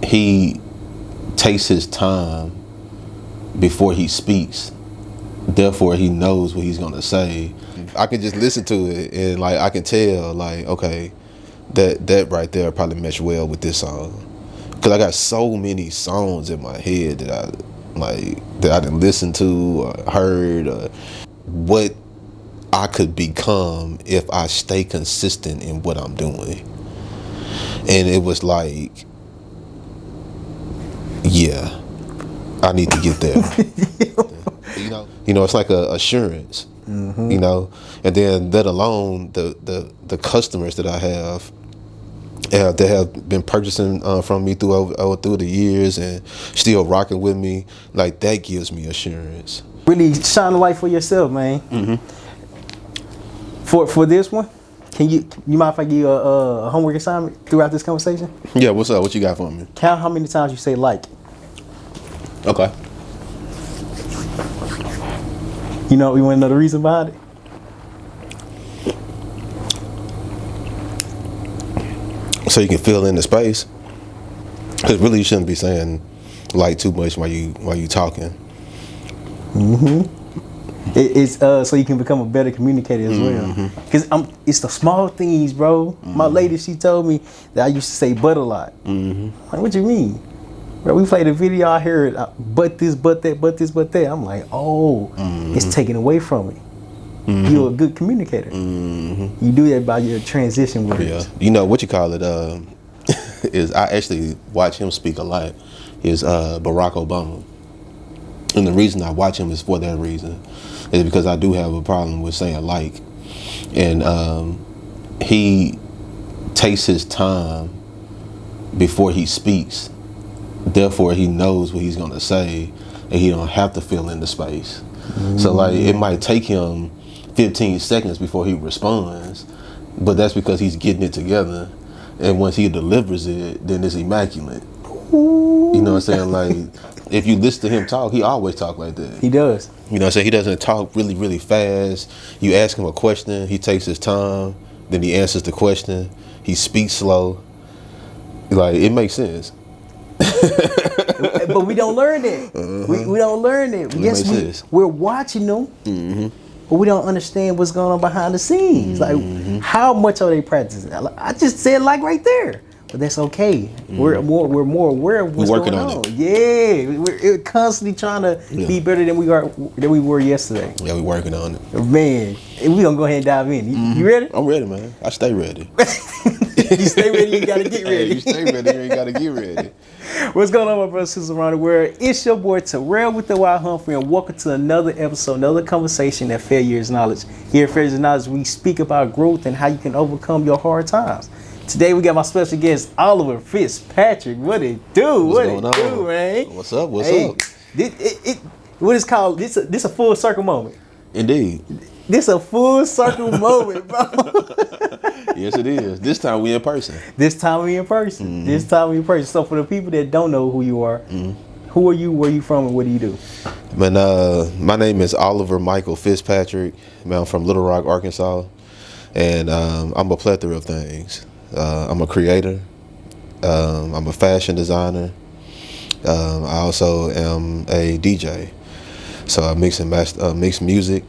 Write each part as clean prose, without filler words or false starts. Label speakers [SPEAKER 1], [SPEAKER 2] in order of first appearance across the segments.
[SPEAKER 1] he takes his time before he speaks. Therefore, he knows what he's gonna say. I can just listen to it and like I can tell like, okay, that right there probably mesh well with this song. Cause I got so many songs in my head that I didn't listen to or heard, or what I could become if I stay consistent in what I'm doing. And it was like, yeah, I need to get there. You know, it's like a assurance.
[SPEAKER 2] Mm-hmm.
[SPEAKER 1] You know, and then let alone the customers that I have. That have been purchasing from me through the years and still rocking with me, like that gives me assurance.
[SPEAKER 2] Really shine a light for yourself, man.
[SPEAKER 1] Mm-hmm.
[SPEAKER 2] For this one, you mind if I give you a homework assignment throughout this conversation?
[SPEAKER 1] Yeah, what's up? What you got for me?
[SPEAKER 2] Count how many times you say like.
[SPEAKER 1] Okay.
[SPEAKER 2] You want to know the reason behind it?
[SPEAKER 1] So you can fill in the space. Because really you shouldn't be saying like too much while you talking.
[SPEAKER 2] Mm-hmm. It's so you can become a better communicator as well. Because it's the small things, bro. Mm-hmm. My lady, she told me that I used to say but a lot.
[SPEAKER 1] Mm-hmm.
[SPEAKER 2] Like, what you mean? Bro, we played a video, I heard but this, but that, but this, but that. I'm like, oh, it's taken away from me. Mm-hmm. You're a good communicator. Mm-hmm. You do that by your transition words.
[SPEAKER 1] Yeah. You know what you call it? Is I actually watch him speak a lot. Is Barack Obama, and the reason I watch him is for that reason, is because I do have a problem with saying like, and he takes his time before he speaks. Therefore, he knows what he's gonna say, and he don't have to fill in the space. Mm-hmm. So like, it might take him 15 seconds before he responds, but that's because he's getting it together. And once he delivers it, then it's immaculate. Ooh. You know what I'm saying? Like, if you listen to him talk, he always talk like that.
[SPEAKER 2] He does.
[SPEAKER 1] You know what I'm saying? He doesn't talk really, really fast. You ask him a question, he takes his time, then he answers the question. He speaks slow. Like, it makes sense.
[SPEAKER 2] But we don't learn that. Mm-hmm. We don't learn that. Yes, we're watching them. Mm-hmm. But we don't understand what's going on behind the scenes. Mm-hmm. Like, how much are they practicing? I just said like right there, but that's okay. Mm-hmm. We're more aware of what's going on. Yeah, we're constantly trying to be better than we were yesterday.
[SPEAKER 1] Yeah, we're working on it,
[SPEAKER 2] man. And we gonna go ahead and dive in. You ready?
[SPEAKER 1] I'm ready, man. I stay ready.
[SPEAKER 2] You stay ready, you gotta get ready.
[SPEAKER 1] Hey, you stay ready, you ain't gotta get ready.
[SPEAKER 2] What's going on, my brothers and sisters around the world? It's your boy Terryl with the Wild Humphrey, and welcome to another episode, another conversation at Failure is Knowledge. Here at Failure is Knowledge, we speak about growth and how you can overcome your hard times. Today we got my special guest, Oliver Fitzpatrick. What it do?
[SPEAKER 1] What's going on,
[SPEAKER 2] man?
[SPEAKER 1] What's up? What's up?
[SPEAKER 2] What is called? This a full circle moment.
[SPEAKER 1] Indeed.
[SPEAKER 2] This a full circle moment, bro.
[SPEAKER 1] Yes, it is. This time we in person.
[SPEAKER 2] This time we in person. So for the people that don't know who you are, who are you, where are you from, and what do you do?
[SPEAKER 1] Man, my name is Oliver Michael Fitzpatrick. Man, I'm from Little Rock, Arkansas. And I'm a plethora of things. I'm a creator. I'm a fashion designer. I also am a DJ. So I mix music.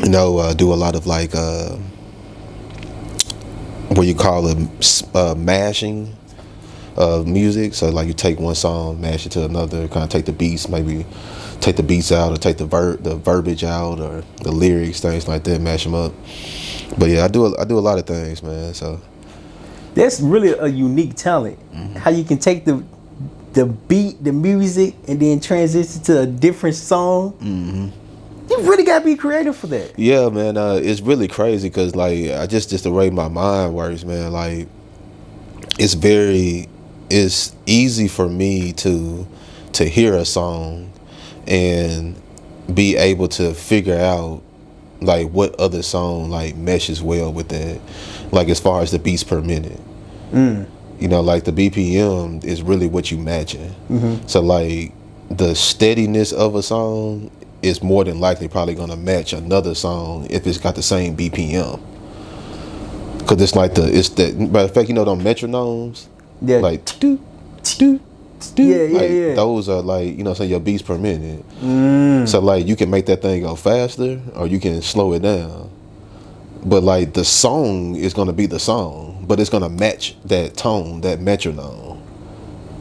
[SPEAKER 1] You know, do a lot of like, what you call it, mashing of music. So like you take one song, mash it to another, kind of take the beats, maybe take the beats out or take the verbiage out or the lyrics, things like that, mash them up. But yeah, I do a lot of things, man. So
[SPEAKER 2] that's really a unique talent. Mm-hmm. How you can take the beat, the music, and then transition to a different song. Mm-hmm. You really gotta be creative for that.
[SPEAKER 1] Yeah, man. It's really crazy because like I just the way my mind works, man. Like it's easy for me to hear a song and be able to figure out like what other song like meshes well with that. Like as far as the beats per minute. You know, like the BPM is really what you matching. Mm-hmm. So like the steadiness of a song is more than likely probably gonna match another song if it's got the same BPM. Cause it's like matter of fact, you know them metronomes?
[SPEAKER 2] Yeah.
[SPEAKER 1] Like do
[SPEAKER 2] Yeah.
[SPEAKER 1] Those are like, you know, say your beats per minute. So like you can make that thing go faster or you can slow it down. But like the song is gonna be the song, but it's gonna match that tone, that metronome.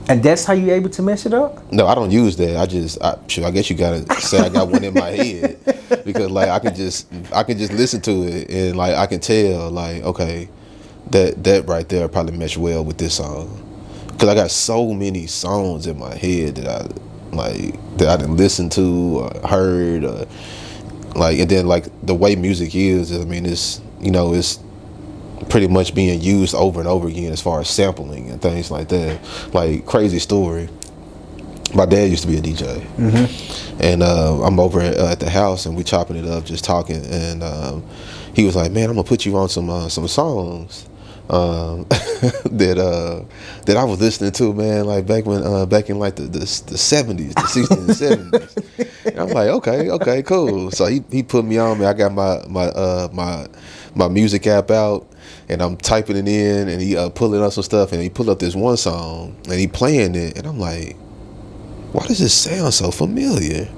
[SPEAKER 2] And that's how you able to mess it up?
[SPEAKER 1] No, I don't use that. I guess you gotta say I got one in my head because like I can just listen to it and like I can tell like, okay, that right there probably mesh well with this song. Cause I got so many songs in my head that I didn't listen to or heard or like, and then like the way music is, I mean, it's, you know, it's pretty much being used over and over again as far as sampling and things like that. Like, crazy story. My dad used to be a DJ, and I'm over at the house and we chopping it up, just talking, and he was like, "Man, I'm gonna put you on some songs." that I was listening to, man, like back in like the 70s, the 60s and 70s. And I'm like, okay, cool. So he put me on, man. I got my music app out and I'm typing it in and he pulling up some stuff and he pulled up this one song and he playing it and I'm like, why does this sound so familiar?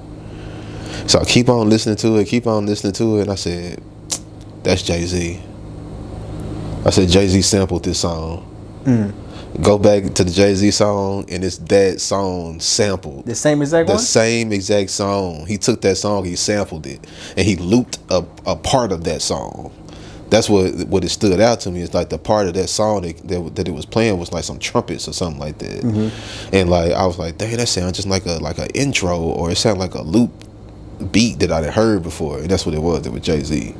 [SPEAKER 1] So I keep on listening to it and I said, that's Jay-Z. I said, Jay-Z sampled this song. Go back to the Jay-Z song, and it's that song sampled.
[SPEAKER 2] The same exact one?
[SPEAKER 1] The same exact song. He took that song, he sampled it, and he looped a part of that song. That's what it stood out to me. Is like the part of that song that it was playing was like some trumpets or something like that. And like I was like, dang, that sounds just like an intro, or it sounded like a loop beat that I'd heard before, and that's what it was. It was Jay-Z.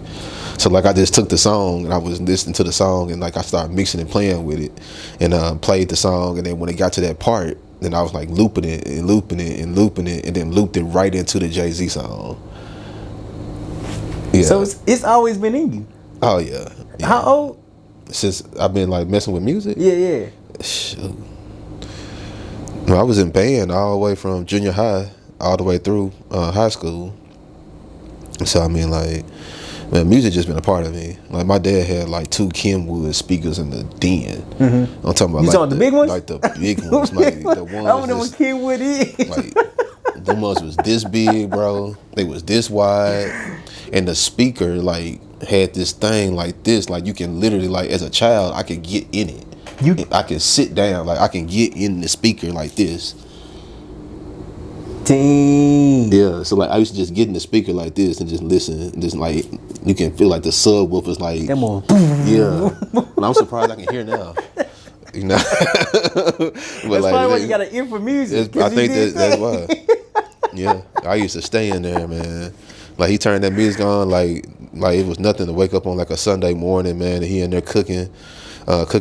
[SPEAKER 1] So like I just took the song and I was listening to the song and like I started mixing and playing with it and played the song, and then when it got to that part, then I was like looping it and then looped it right into the Jay-Z song. Yeah.
[SPEAKER 2] So it's always been in you.
[SPEAKER 1] Oh yeah.
[SPEAKER 2] How old?
[SPEAKER 1] Since I've been like messing with music.
[SPEAKER 2] Yeah.
[SPEAKER 1] Shoot. Well, I was in band all the way from junior high all the way through high school. So I mean, like, man, music just been a part of me. Like my dad had like 2 Kenwood speakers in the den. I'm talking about
[SPEAKER 2] you talking the big ones?
[SPEAKER 1] Like the big ones, like the ones.
[SPEAKER 2] I don't know what Kenwood is.
[SPEAKER 1] Like the ones was this big, bro. They was this wide, and the speaker like had this thing like this. Like you can literally, like as a child, I could get in it. I can sit down, like I can get in the speaker like this.
[SPEAKER 2] Dang.
[SPEAKER 1] Yeah, so like I used to just get in the speaker like this and just listen, and just like you can feel like the subwoofers like
[SPEAKER 2] them on.
[SPEAKER 1] Yeah. And I'm surprised I can hear now. You know, but
[SPEAKER 2] that's like, probably why you got an ear for music.
[SPEAKER 1] I think that's why. Yeah, I used to stay in there, man. Like he turned that music on like it was nothing to wake up on like a Sunday morning, man. And he in there cooking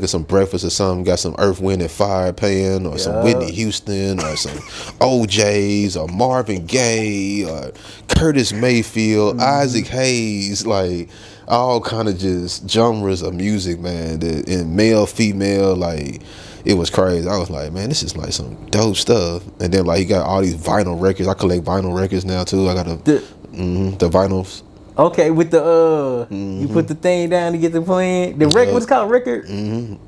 [SPEAKER 1] some breakfast or something. Got some Earth, Wind and Fire playing, or some Whitney Houston, or some OJ's, or Marvin Gaye, or Curtis Mayfield, Isaac Hayes, like all kind of just genres of music, man. And male, female, like. It was crazy. I was like, man, this is like some dope stuff. And then like he got all these vinyl records. I collect vinyl records now too. I got the vinyls.
[SPEAKER 2] Okay, with the you put the thing down to get the playing. The record, what's it called? Record?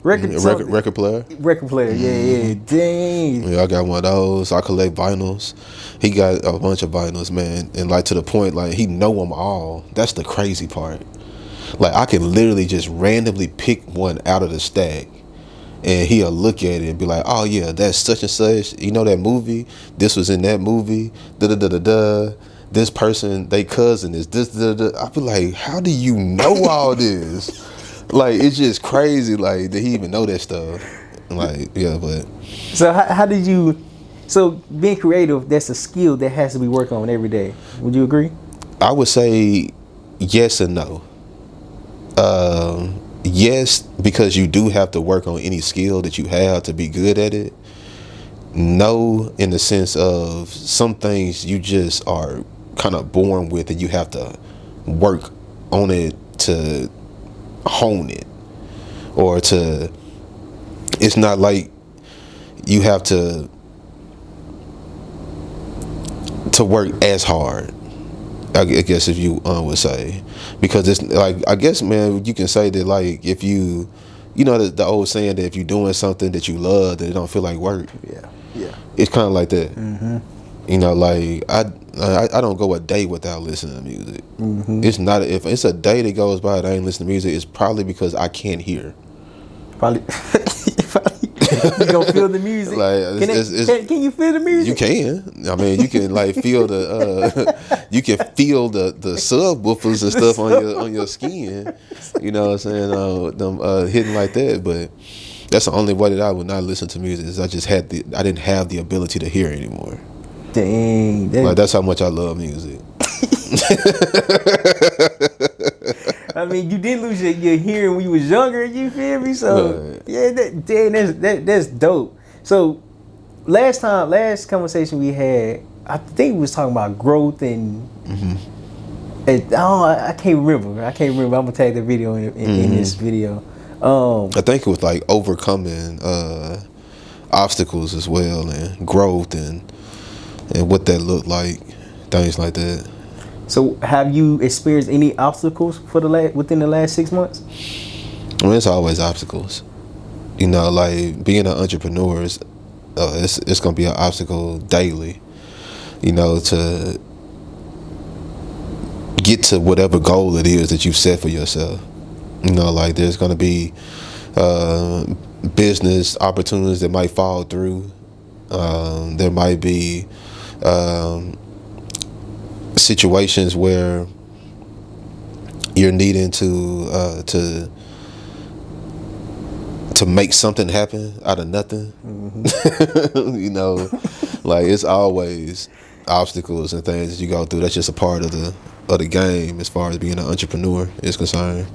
[SPEAKER 1] Record player.
[SPEAKER 2] Record player, yeah. Dang.
[SPEAKER 1] Yeah, I got one of those. I collect vinyls. He got a bunch of vinyls, man. And like to the point, like he know them all. That's the crazy part. Like I can literally just randomly pick one out of the stack. And he'll look at it and be like, oh yeah, that's such and such. You know that movie? This was in that movie. Da-da-da-da-da. This person, they cousin is this, da-da-da. I be like, how do you know all this? Like, it's just crazy. Like, did he even know that stuff? Like, yeah, but.
[SPEAKER 2] So how did you, so being creative, that's a skill that has to be worked on every day. Would you agree?
[SPEAKER 1] I would say yes and no. Yes, because you do have to work on any skill that you have to be good at it. No, in the sense of some things you just are kind of born with and you have to work on it to hone it. Or it's not like you have to work as hard. I guess if you would say, because it's like, I guess, man, you can say that like if you you know the old saying that if you're doing something that you love, that it don't feel like work.
[SPEAKER 2] Yeah.
[SPEAKER 1] It's kind of like that. You know, like I don't go a day without listening to music. It's not if it's a day that goes by that I ain't listening to music. It's probably because I can't hear.
[SPEAKER 2] Probably. You gonna feel the music?
[SPEAKER 1] Like,
[SPEAKER 2] can you feel the music?
[SPEAKER 1] You can. I mean, you can like feel you can feel the subwoofers and stuff on your skin. You know what I'm saying? Them hitting like that. But that's the only way that I would not listen to music. Is I didn't have the ability to hear anymore.
[SPEAKER 2] Dang.
[SPEAKER 1] Like that's how much I love music.
[SPEAKER 2] I mean, you did lose your hearing when you was younger. You feel me? So yeah, that's dope. So last conversation we had, I think we was talking about growth and. I can't remember. I'm gonna tag the video in this video.
[SPEAKER 1] I think it was like overcoming obstacles as well, and growth and what that looked like, things like that.
[SPEAKER 2] So, have you experienced any obstacles within the last 6 months?
[SPEAKER 1] I mean, it's always obstacles. You know, like being an entrepreneur is, it's gonna be an obstacle daily. You know, to get to whatever goal it is that you've set for yourself. You know, like there's gonna be business opportunities that might fall through. There might be situations where you're needing to make something happen out of nothing. You know, like it's always obstacles and things that you go through. That's just a part of the game as far as being an entrepreneur is concerned.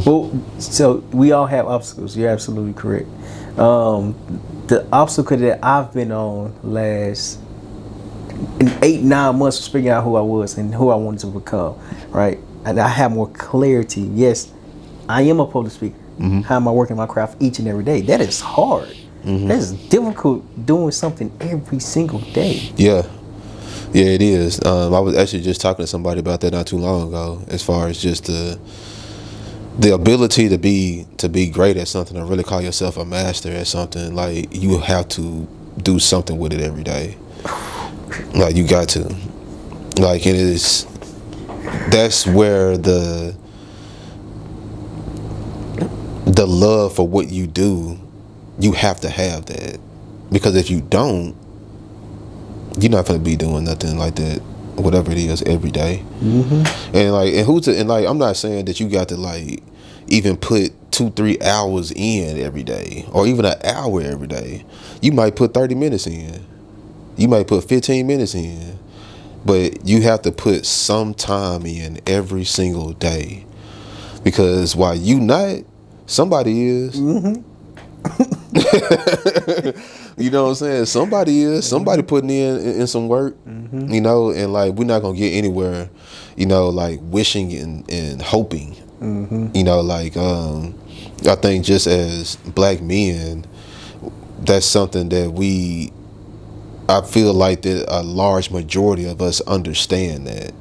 [SPEAKER 2] Well, so we all have obstacles. You're absolutely correct. The obstacle that I've been on last in 8-9 months was figuring out who I was and who I wanted to become, right? And I have more clarity. Yes, I am a public speaker. How am I working my craft each and every day? That is hard. That is difficult doing something every single day.
[SPEAKER 1] Yeah, it is. I was actually just talking to somebody about that not too long ago, as far as just the ability to be great at something, or really call yourself a master at something. Like you have to do something with it every day. Like you got to, like it is. That's where the love for what you do, you have to have that, because if you don't, you're not gonna be doing nothing like that, whatever it is, every day. And I'm not saying that you got to like even put 2-3 hours in every day, or even an hour every day. You might put 30 minutes in. You might put 15 minutes in, but you have to put some time in every single day, because while you not, somebody is. You know what I'm saying? Somebody is. Somebody putting in some work. You know, and like we're not gonna get anywhere, you know, like wishing and hoping. You know, like I think just as black men, that's something that I feel like that a large majority of us understand that.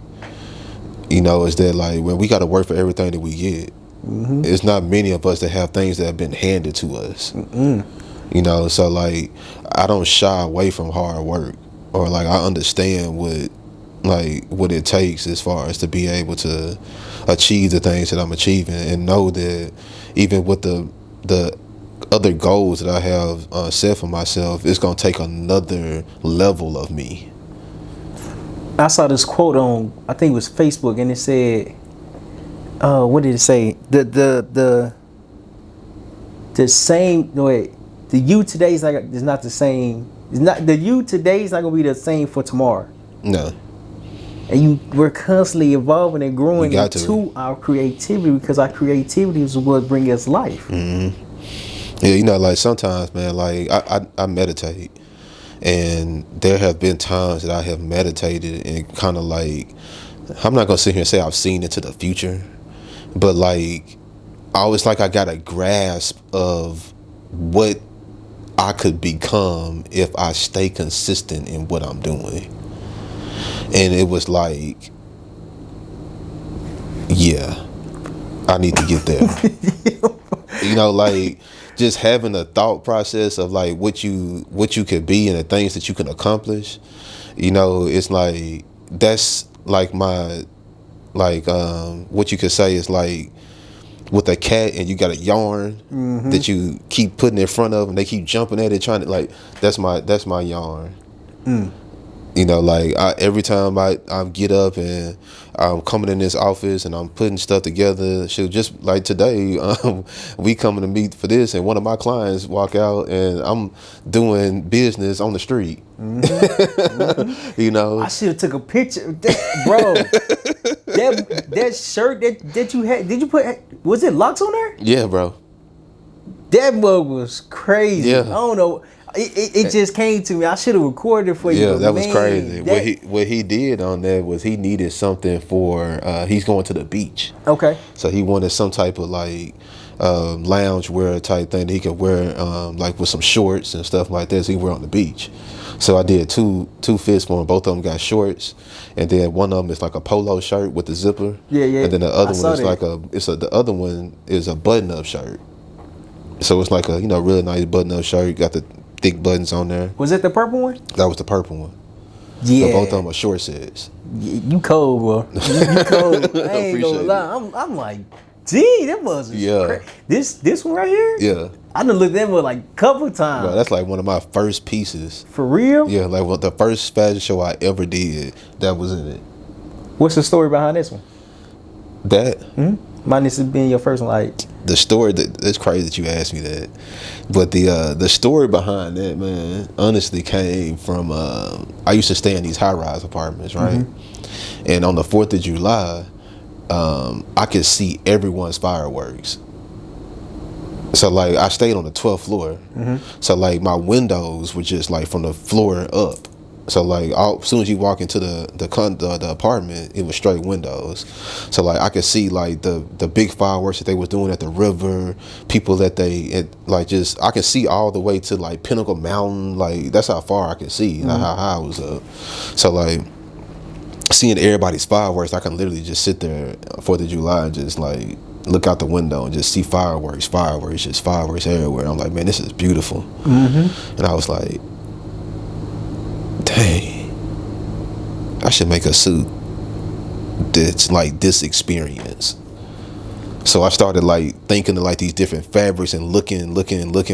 [SPEAKER 1] You know, is that like when we got to work for everything that we get. It's not many of us that have things that have been handed to us. You know, so like I don't shy away from hard work, or like I understand what it takes as far as to be able to achieve the things that I'm achieving, and know that even with the other goals that I have set for myself, it's gonna take another level of me.
[SPEAKER 2] I saw this quote on, I think it was Facebook, and it said, what did it say? The you today is not the same. It's not the you today is not gonna be the same for tomorrow.
[SPEAKER 1] No.
[SPEAKER 2] And we're constantly evolving and growing into our creativity, because our creativity is what brings us life.
[SPEAKER 1] Yeah, you know, like sometimes, man, like I meditate, and there have been times that I have meditated and kind of like, I'm not gonna sit here and say I've seen into the future, but like I always like I got a grasp of what I could become if I stay consistent in what I'm doing. And it was like, yeah, I need to get there. You know, like just having a thought process of like what you could be and the things that you can accomplish. You know, it's like that's like my like what you could say is like with a cat and you got a yarn that you keep putting in front of them, they keep jumping at it trying to like that's my yarn. You know, like every time I get up and I'm coming in this office and I'm putting stuff together, just like today, we coming to meet for this, and one of my clients walk out and I'm doing business on the street. You know,
[SPEAKER 2] I should have took a picture, bro. that shirt that you had, did you put? Was it locks on there?
[SPEAKER 1] Yeah, bro.
[SPEAKER 2] That mug was crazy.
[SPEAKER 1] Yeah.
[SPEAKER 2] I don't know. It just came to me. I should have recorded for you.
[SPEAKER 1] Yeah, that was crazy. What he did on that was he needed something for he's going to the beach.
[SPEAKER 2] Okay.
[SPEAKER 1] So he wanted some type of like lounge wear type thing that he could wear like with some shorts and stuff like that. So he wear on the beach. So I did two fits for him. Both of them got shorts, and then one of them is like a polo shirt with the zipper.
[SPEAKER 2] Yeah.
[SPEAKER 1] And then the other one is the other one is a button up shirt. So it's like a really nice button up shirt. Got the thick buttons on there.
[SPEAKER 2] Was it the purple one?
[SPEAKER 1] That was the purple one.
[SPEAKER 2] Yeah.
[SPEAKER 1] So both of them are short sets.
[SPEAKER 2] You cold, bro. You cold. I ain't gonna lie. I'm like, gee, that was crazy. This one right here?
[SPEAKER 1] Yeah.
[SPEAKER 2] I done looked at that one like a couple times.
[SPEAKER 1] Bro, that's like one of my first pieces.
[SPEAKER 2] For real?
[SPEAKER 1] Yeah, like the first fashion show I ever did, that was in it.
[SPEAKER 2] What's the story behind this one?
[SPEAKER 1] That?
[SPEAKER 2] Mine is being your first one, like.
[SPEAKER 1] The story, it's crazy that you asked me that. But the story behind that, man, honestly came from, I used to stay in these high-rise apartments, right? And on the 4th of July, I could see everyone's fireworks. So, like, I stayed on the 12th floor. So, like, my windows were just, like, from the floor up. So, like, as soon as you walk into the apartment, it was straight windows. So, like, I could see, like, the big fireworks that they was doing at the river, people that I could see all the way to, like, Pinnacle Mountain. Like, that's how far I could see, how high I was up. So, like, seeing everybody's fireworks, I can literally just sit there 4th of July and just, like, look out the window and just see fireworks everywhere. I'm like, man, this is beautiful. And I was like, dang, I should make a suit that's like this experience. So I started like thinking of like these different fabrics and looking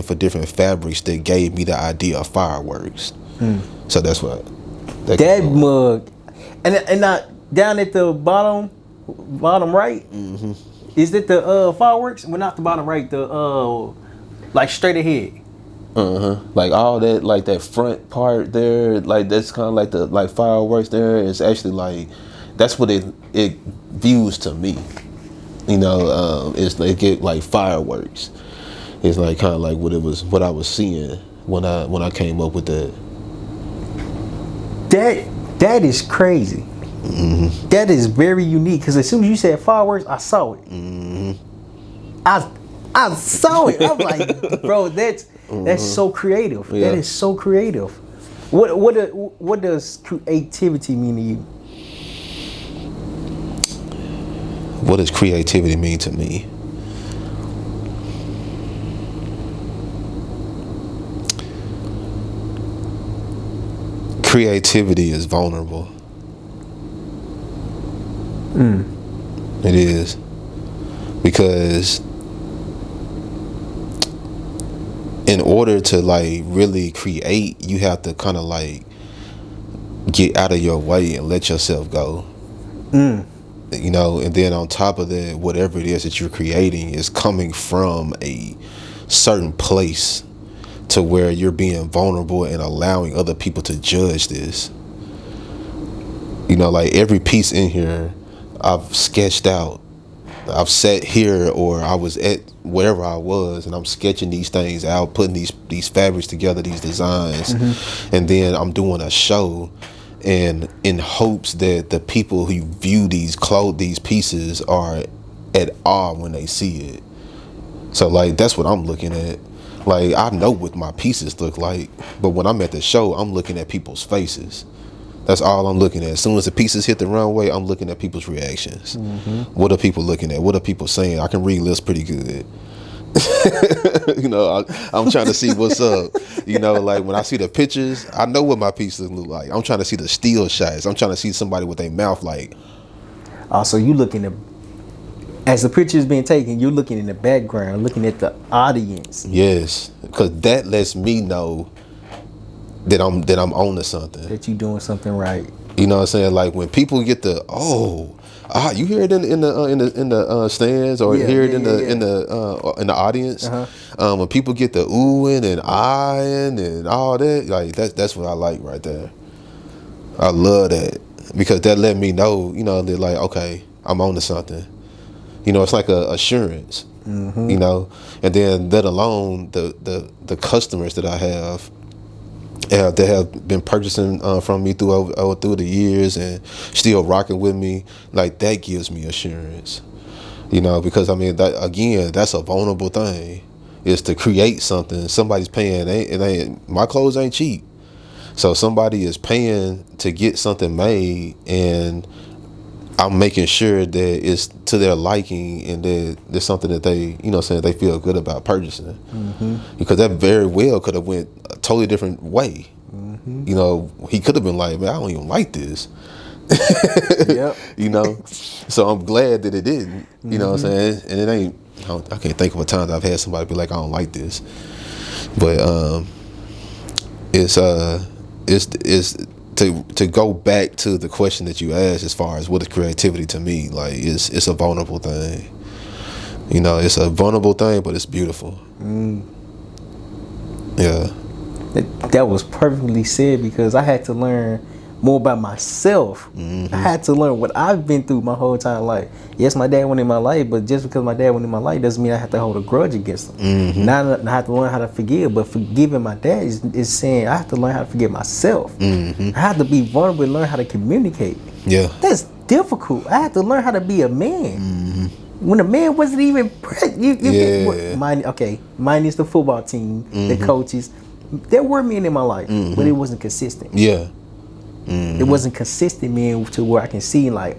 [SPEAKER 1] for different fabrics that gave me the idea of fireworks. So that's what
[SPEAKER 2] that mug, and not down at the bottom right. Is it the fireworks? Well, not the bottom right. The like straight ahead.
[SPEAKER 1] Like all that, like that front part there, like that's kind of like the like fireworks there. It's actually like that's what it views to me. It's like get like fireworks. It's like kind of like what I was seeing when I came up with that.
[SPEAKER 2] That is crazy. That is very unique because as soon as you said fireworks, I saw it. I saw it. I'm like, bro, that's so creative.
[SPEAKER 1] Yeah.
[SPEAKER 2] That is so creative. What does creativity mean to you?
[SPEAKER 1] What does creativity mean to me? Creativity is vulnerable. It is. Because in order to like really create, you have to kind of like get out of your way and let yourself go. And then on top of that, whatever it is that you're creating is coming from a certain place to where you're being vulnerable and allowing other people to judge this. Like every piece in here I've sketched out. I've sat here or I was at wherever I was and I'm sketching these things out, putting these fabrics together, these designs, and then I'm doing a show and in hopes that the people who view these pieces are at awe when they see it. So like that's what I'm looking at. Like I know what my pieces look like, but when I'm at the show, I'm looking at people's faces. That's all I'm looking at. As soon as the pieces hit the runway, I'm looking at people's reactions. What are people looking at? What are people saying? I can read lips pretty good. You know, I'm trying to see what's up. You know, like when I see the pictures, I know what my pieces look like. I'm trying to see the still shots. I'm trying to see somebody with their mouth like.
[SPEAKER 2] So you looking at, as the picture is being taken, you're looking in the background, looking at the audience.
[SPEAKER 1] Yes, because that lets me know that I'm on to something.
[SPEAKER 2] That you doing something right.
[SPEAKER 1] You know what I'm saying? Like when people get the you hear it in the stands or hear it in the audience. When people get the oohing and eyeing and all that, like that's what I like right there. I love that because that let me know, you know, that like, okay, I'm on to something. You know, it's like a assurance. You know, and then let alone the customers that I have. That have been purchasing from me through the years and still rocking with me, like that gives me assurance, you know, because I mean that again, that's a vulnerable thing, is to create something. Somebody's paying. My clothes ain't cheap, so somebody is paying to get something made, and I'm making sure that it's to their liking and that there's something that they, you know, saying they feel good about purchasing. Because that very well could have went a totally different way. You know, he could have been like, man, I don't even like this.
[SPEAKER 2] Yep.
[SPEAKER 1] You know, so I'm glad that it didn't. You know what I'm saying? And it ain't. I can't think of a time that I've had somebody be like, I don't like this. But it's to go back to the question that you asked as far as what is creativity to me, like it's a vulnerable thing. You know, it's a vulnerable thing, but it's beautiful. Yeah.
[SPEAKER 2] That was perfectly said, because I had to learn more about myself. I had to learn what I've been through my whole entire life. Yes, my dad went in my life, but just because my dad went in my life doesn't mean I have to hold a grudge against him. Now I have to learn how to forgive, but forgiving my dad is saying I have to learn how to forgive myself. I have to be vulnerable and learn how to communicate.
[SPEAKER 1] Yeah.
[SPEAKER 2] That's difficult. I had to learn how to be a man. When a man wasn't even present. Minus the football team, the coaches. There were men in my life, but it wasn't consistent.
[SPEAKER 1] Yeah.
[SPEAKER 2] It wasn't consistent men to where I can see like,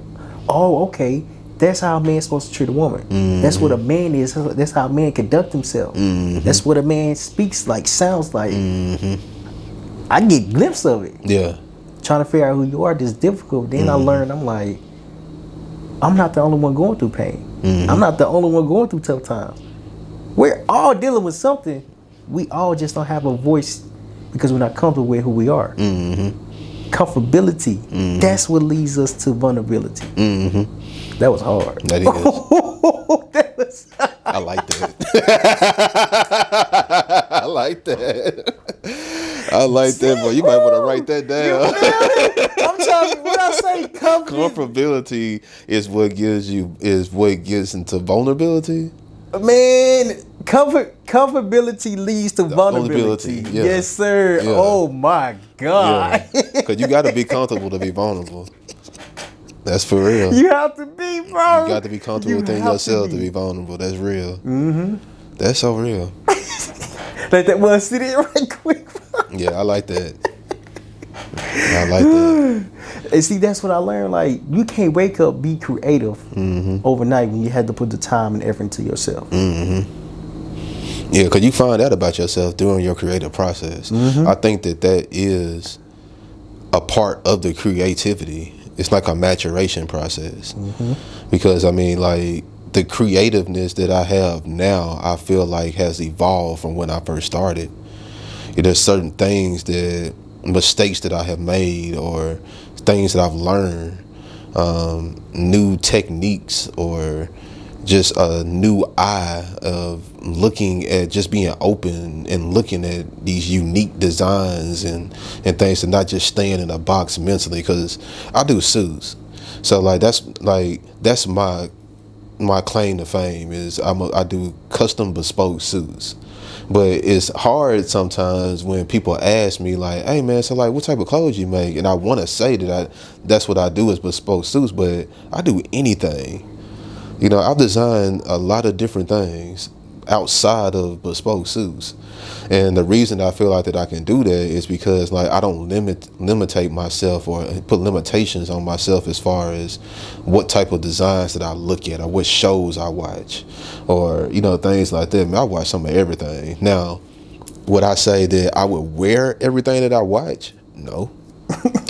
[SPEAKER 2] oh, okay, that's how a man's supposed to treat a woman. That's what a man is. That's how a man conduct himself. That's what a man speaks like, sounds like. I get a glimpse of it.
[SPEAKER 1] Yeah.
[SPEAKER 2] Trying to figure out who you are is difficult. Then I learned, I'm like, I'm not the only one going through pain. I'm not the only one going through tough times. We're all dealing with something. We all just don't have a voice because we're not comfortable with who we are. Comfortability, that's what leads us to vulnerability. That was hard.
[SPEAKER 1] That is. I like that. I like that. I like that, boy. You might want to write that down.
[SPEAKER 2] I'm trying to, what I say,
[SPEAKER 1] comfortability is what gets into vulnerability.
[SPEAKER 2] Man, comfortability leads to vulnerability.
[SPEAKER 1] Yeah.
[SPEAKER 2] Yes, sir.
[SPEAKER 1] Yeah.
[SPEAKER 2] Oh my God.
[SPEAKER 1] Because you got to be comfortable to be vulnerable. That's for real.
[SPEAKER 2] You have to be, bro.
[SPEAKER 1] You got to be comfortable within yourself to be vulnerable. That's real. That's so real.
[SPEAKER 2] Let that one sit in right quick.
[SPEAKER 1] Yeah, I like that. I like that.
[SPEAKER 2] And see, that's what I learned. Like, you can't wake up, be creative overnight when you had to put the time and effort into yourself.
[SPEAKER 1] Yeah, because you find out about yourself during your creative process. I think that is a part of the creativity. It's like a maturation process. Because, I mean, like, the creativeness that I have now, I feel like has evolved from when I first started. There's certain things mistakes that I have made or things that I've learned, new techniques or just a new eye of looking at, just being open and looking at these unique designs and things, and not just staying in a box mentally, because I do suits. So that's my claim to fame is I do custom bespoke suits. But it's hard sometimes when people ask me like, hey man, so like what type of clothes you make? And I want to say that that's what I do is bespoke suits, but I do anything. You know, I've designed a lot of different things outside of bespoke suits. And the reason I feel like that I can do that is because like I don't limitate myself or put limitations on myself as far as what type of designs that I look at or what shows I watch or things like that. I mean, I watch some of everything. Now, would I say that I would wear everything that I watch? No,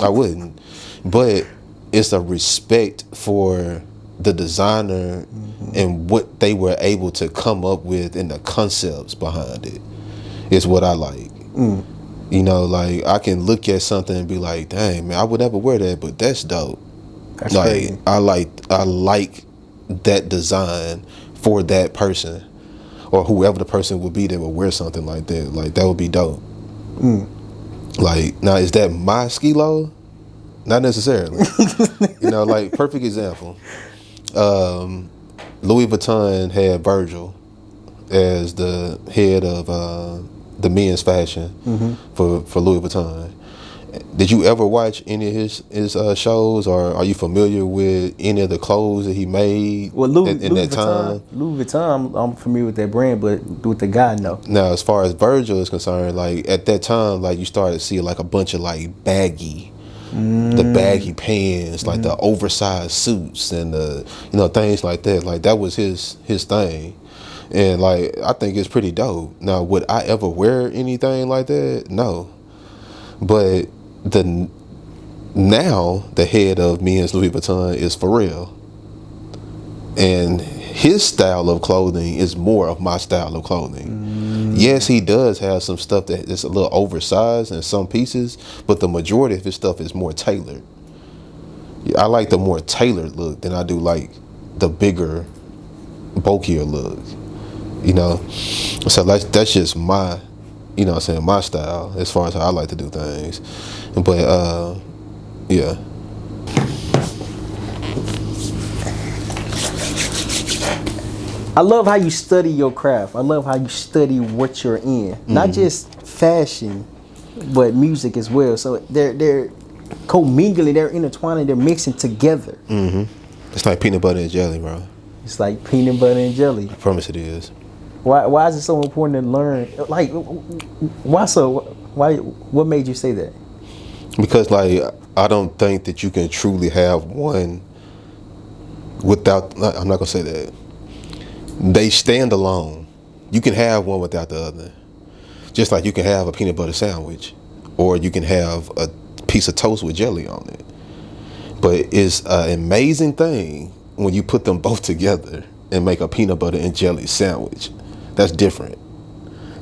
[SPEAKER 1] I wouldn't. But it's a respect for the designer and what they were able to come up with and the concepts behind it is what I like. Like I can look at something and be like, dang man, I would never wear that, but that's dope.
[SPEAKER 2] That's
[SPEAKER 1] like
[SPEAKER 2] crazy.
[SPEAKER 1] I like that design for that person or whoever the person would be that would wear something like that. Like that would be dope. Like now, is that my skilo? Not necessarily. Like perfect example. Louis Vuitton had Virgil as the head of the men's fashion for Louis Vuitton. Did you ever watch any of his shows, or are you familiar with any of the clothes that he made
[SPEAKER 2] Louis
[SPEAKER 1] time?
[SPEAKER 2] Louis Vuitton, I'm familiar with that brand, but with the guy, no.
[SPEAKER 1] Now, as far as Virgil is concerned, like at that time, like you started to see like a bunch of like baggy pants, like the oversized suits and the things like that. Like that was his thing. And like I think it's pretty dope. Now, would I ever wear anything like that? No. But now the head of men's Louis Vuitton is Pharrell. And his style of clothing is more of my style of clothing. Yes, he does have some stuff that is a little oversized in some pieces, but the majority of his stuff is more tailored. I like the more tailored look than I do like the bigger, bulkier look. So that's just my, my style as far as how I like to do things. But yeah.
[SPEAKER 2] I love how you study your craft. I love how you study what you're in. Not just fashion, but music as well. So they're commingling, they're intertwining, they're mixing together.
[SPEAKER 1] It's like peanut butter and jelly, bro.
[SPEAKER 2] It's like peanut butter and jelly.
[SPEAKER 1] I promise it is.
[SPEAKER 2] Why is it so important to learn? Like, why so? Why? What made you say that?
[SPEAKER 1] Because like I don't think that you can truly have one without. I'm not gonna say that. They stand alone. You can have one without the other. Just like you can have a peanut butter sandwich, or you can have a piece of toast with jelly on it. But it's an amazing thing when you put them both together and make a peanut butter and jelly sandwich. That's different.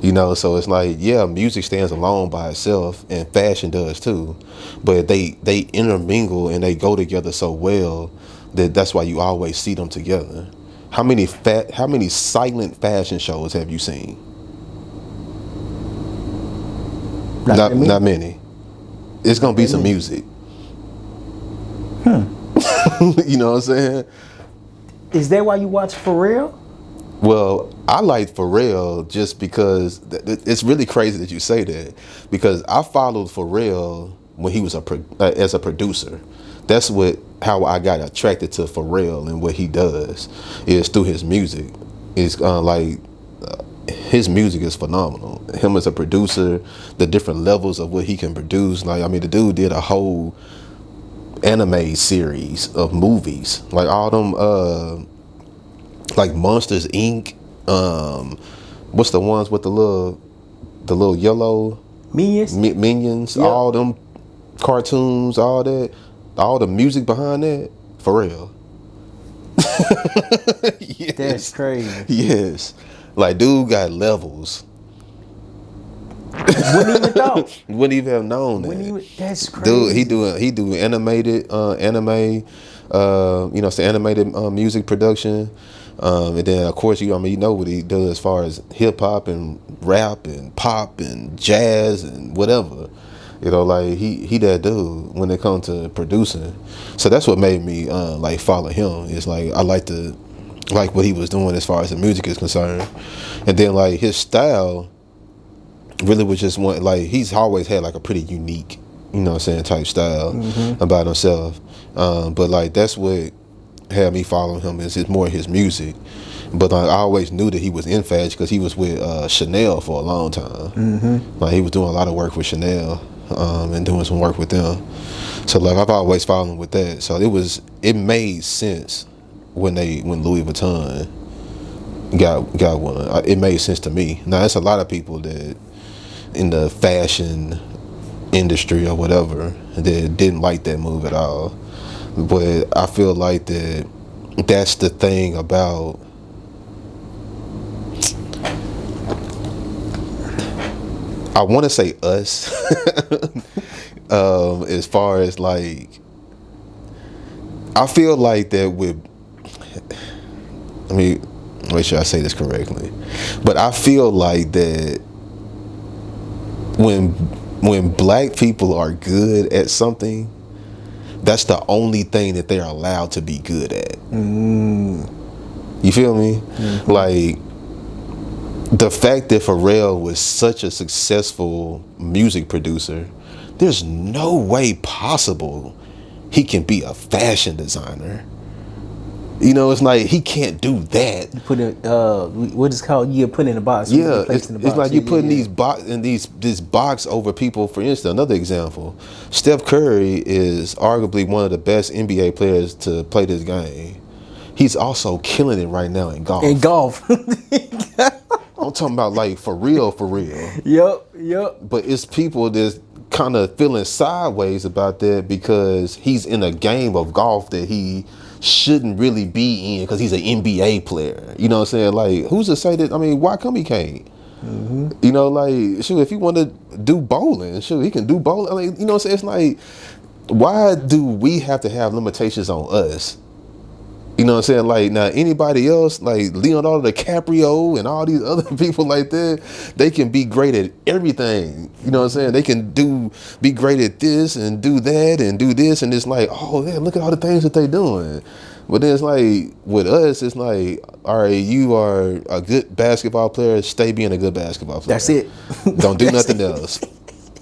[SPEAKER 1] So it's like, yeah, music stands alone by itself and fashion does too. But they intermingle and they go together so well that's why you always see them together. How many silent fashion shows have you seen? Not many. It's gonna be some music. You know what I'm saying?
[SPEAKER 2] Is that why you watch Pharrell?
[SPEAKER 1] Well, I like Pharrell just because it's really crazy that you say that, because I followed Pharrell when he was as a producer. That's how I got attracted to Pharrell and what he does is through his music. It's his music is phenomenal. Him as a producer, the different levels of what he can produce. Like, I mean, the dude did a whole anime series of movies, like all them, like Monsters Inc. What's the ones with the little yellow
[SPEAKER 2] Minions?
[SPEAKER 1] Minions,
[SPEAKER 2] yep.
[SPEAKER 1] All them cartoons, all that. All the music behind that, for real. Yes.
[SPEAKER 2] That's crazy.
[SPEAKER 1] Yes. Like, dude got levels.
[SPEAKER 2] Wouldn't even thought.
[SPEAKER 1] Wouldn't even have known that.
[SPEAKER 2] That's crazy.
[SPEAKER 1] Dude, he do animated anime, it's the animated music production. And then of course you know what he does as far as hip hop and rap and pop and jazz and whatever. Like he that dude when it comes to producing. So that's what made me like follow him. It's like I like what he was doing as far as the music is concerned. And then like his style really was just one, like he's always had like a pretty unique, type style about himself. But like that's what had me following him is more his music. But I always knew that he was in fashion because he was with Chanel for a long time. Like he was doing a lot of work with Chanel and doing some work with them. So like I've always followed him with that. So it made sense when Louis Vuitton got one. It made sense to me. Now there's a lot of people that in the fashion industry or whatever that didn't like that move at all. But I feel like that's the thing about I want to say us as far as like I feel like that with let me make sure I say this correctly, but I feel like that when black people are good at something, that's the only thing that they're allowed to be good at. You feel me? Like the fact that Pharrell was such a successful music producer, there's no way possible he can be a fashion designer. You know, it's like he can't do that.
[SPEAKER 2] You put in what is called? You put in a box.
[SPEAKER 1] Yeah, it's like you putting these box in this box over people. For instance, another example, Steph Curry is arguably one of the best NBA players to play this game. He's also killing it right now in golf. I'm talking about like for real.
[SPEAKER 2] Yep.
[SPEAKER 1] But it's people that's kind of feeling sideways about that because he's in a game of golf that he shouldn't really be in because he's an NBA player. You know what I'm saying? Like, who's to say that? I mean, why come he can't? You know, like, shoot, if he want to do bowling, shoot, he can do bowling. I mean, you know what I'm saying? It's like, why do we have to have limitations on us? You know what I'm saying? Like, now anybody else, like Leonardo DiCaprio and all these other people like that, they can be great at everything. You know what I'm saying? They can be great at this and do that and do this. And it's like, oh, yeah, look at all the things that they doing. But then it's like, with us, it's like, all right, you are a good basketball player, stay being a good basketball player.
[SPEAKER 2] That's it.
[SPEAKER 1] Don't do nothing else.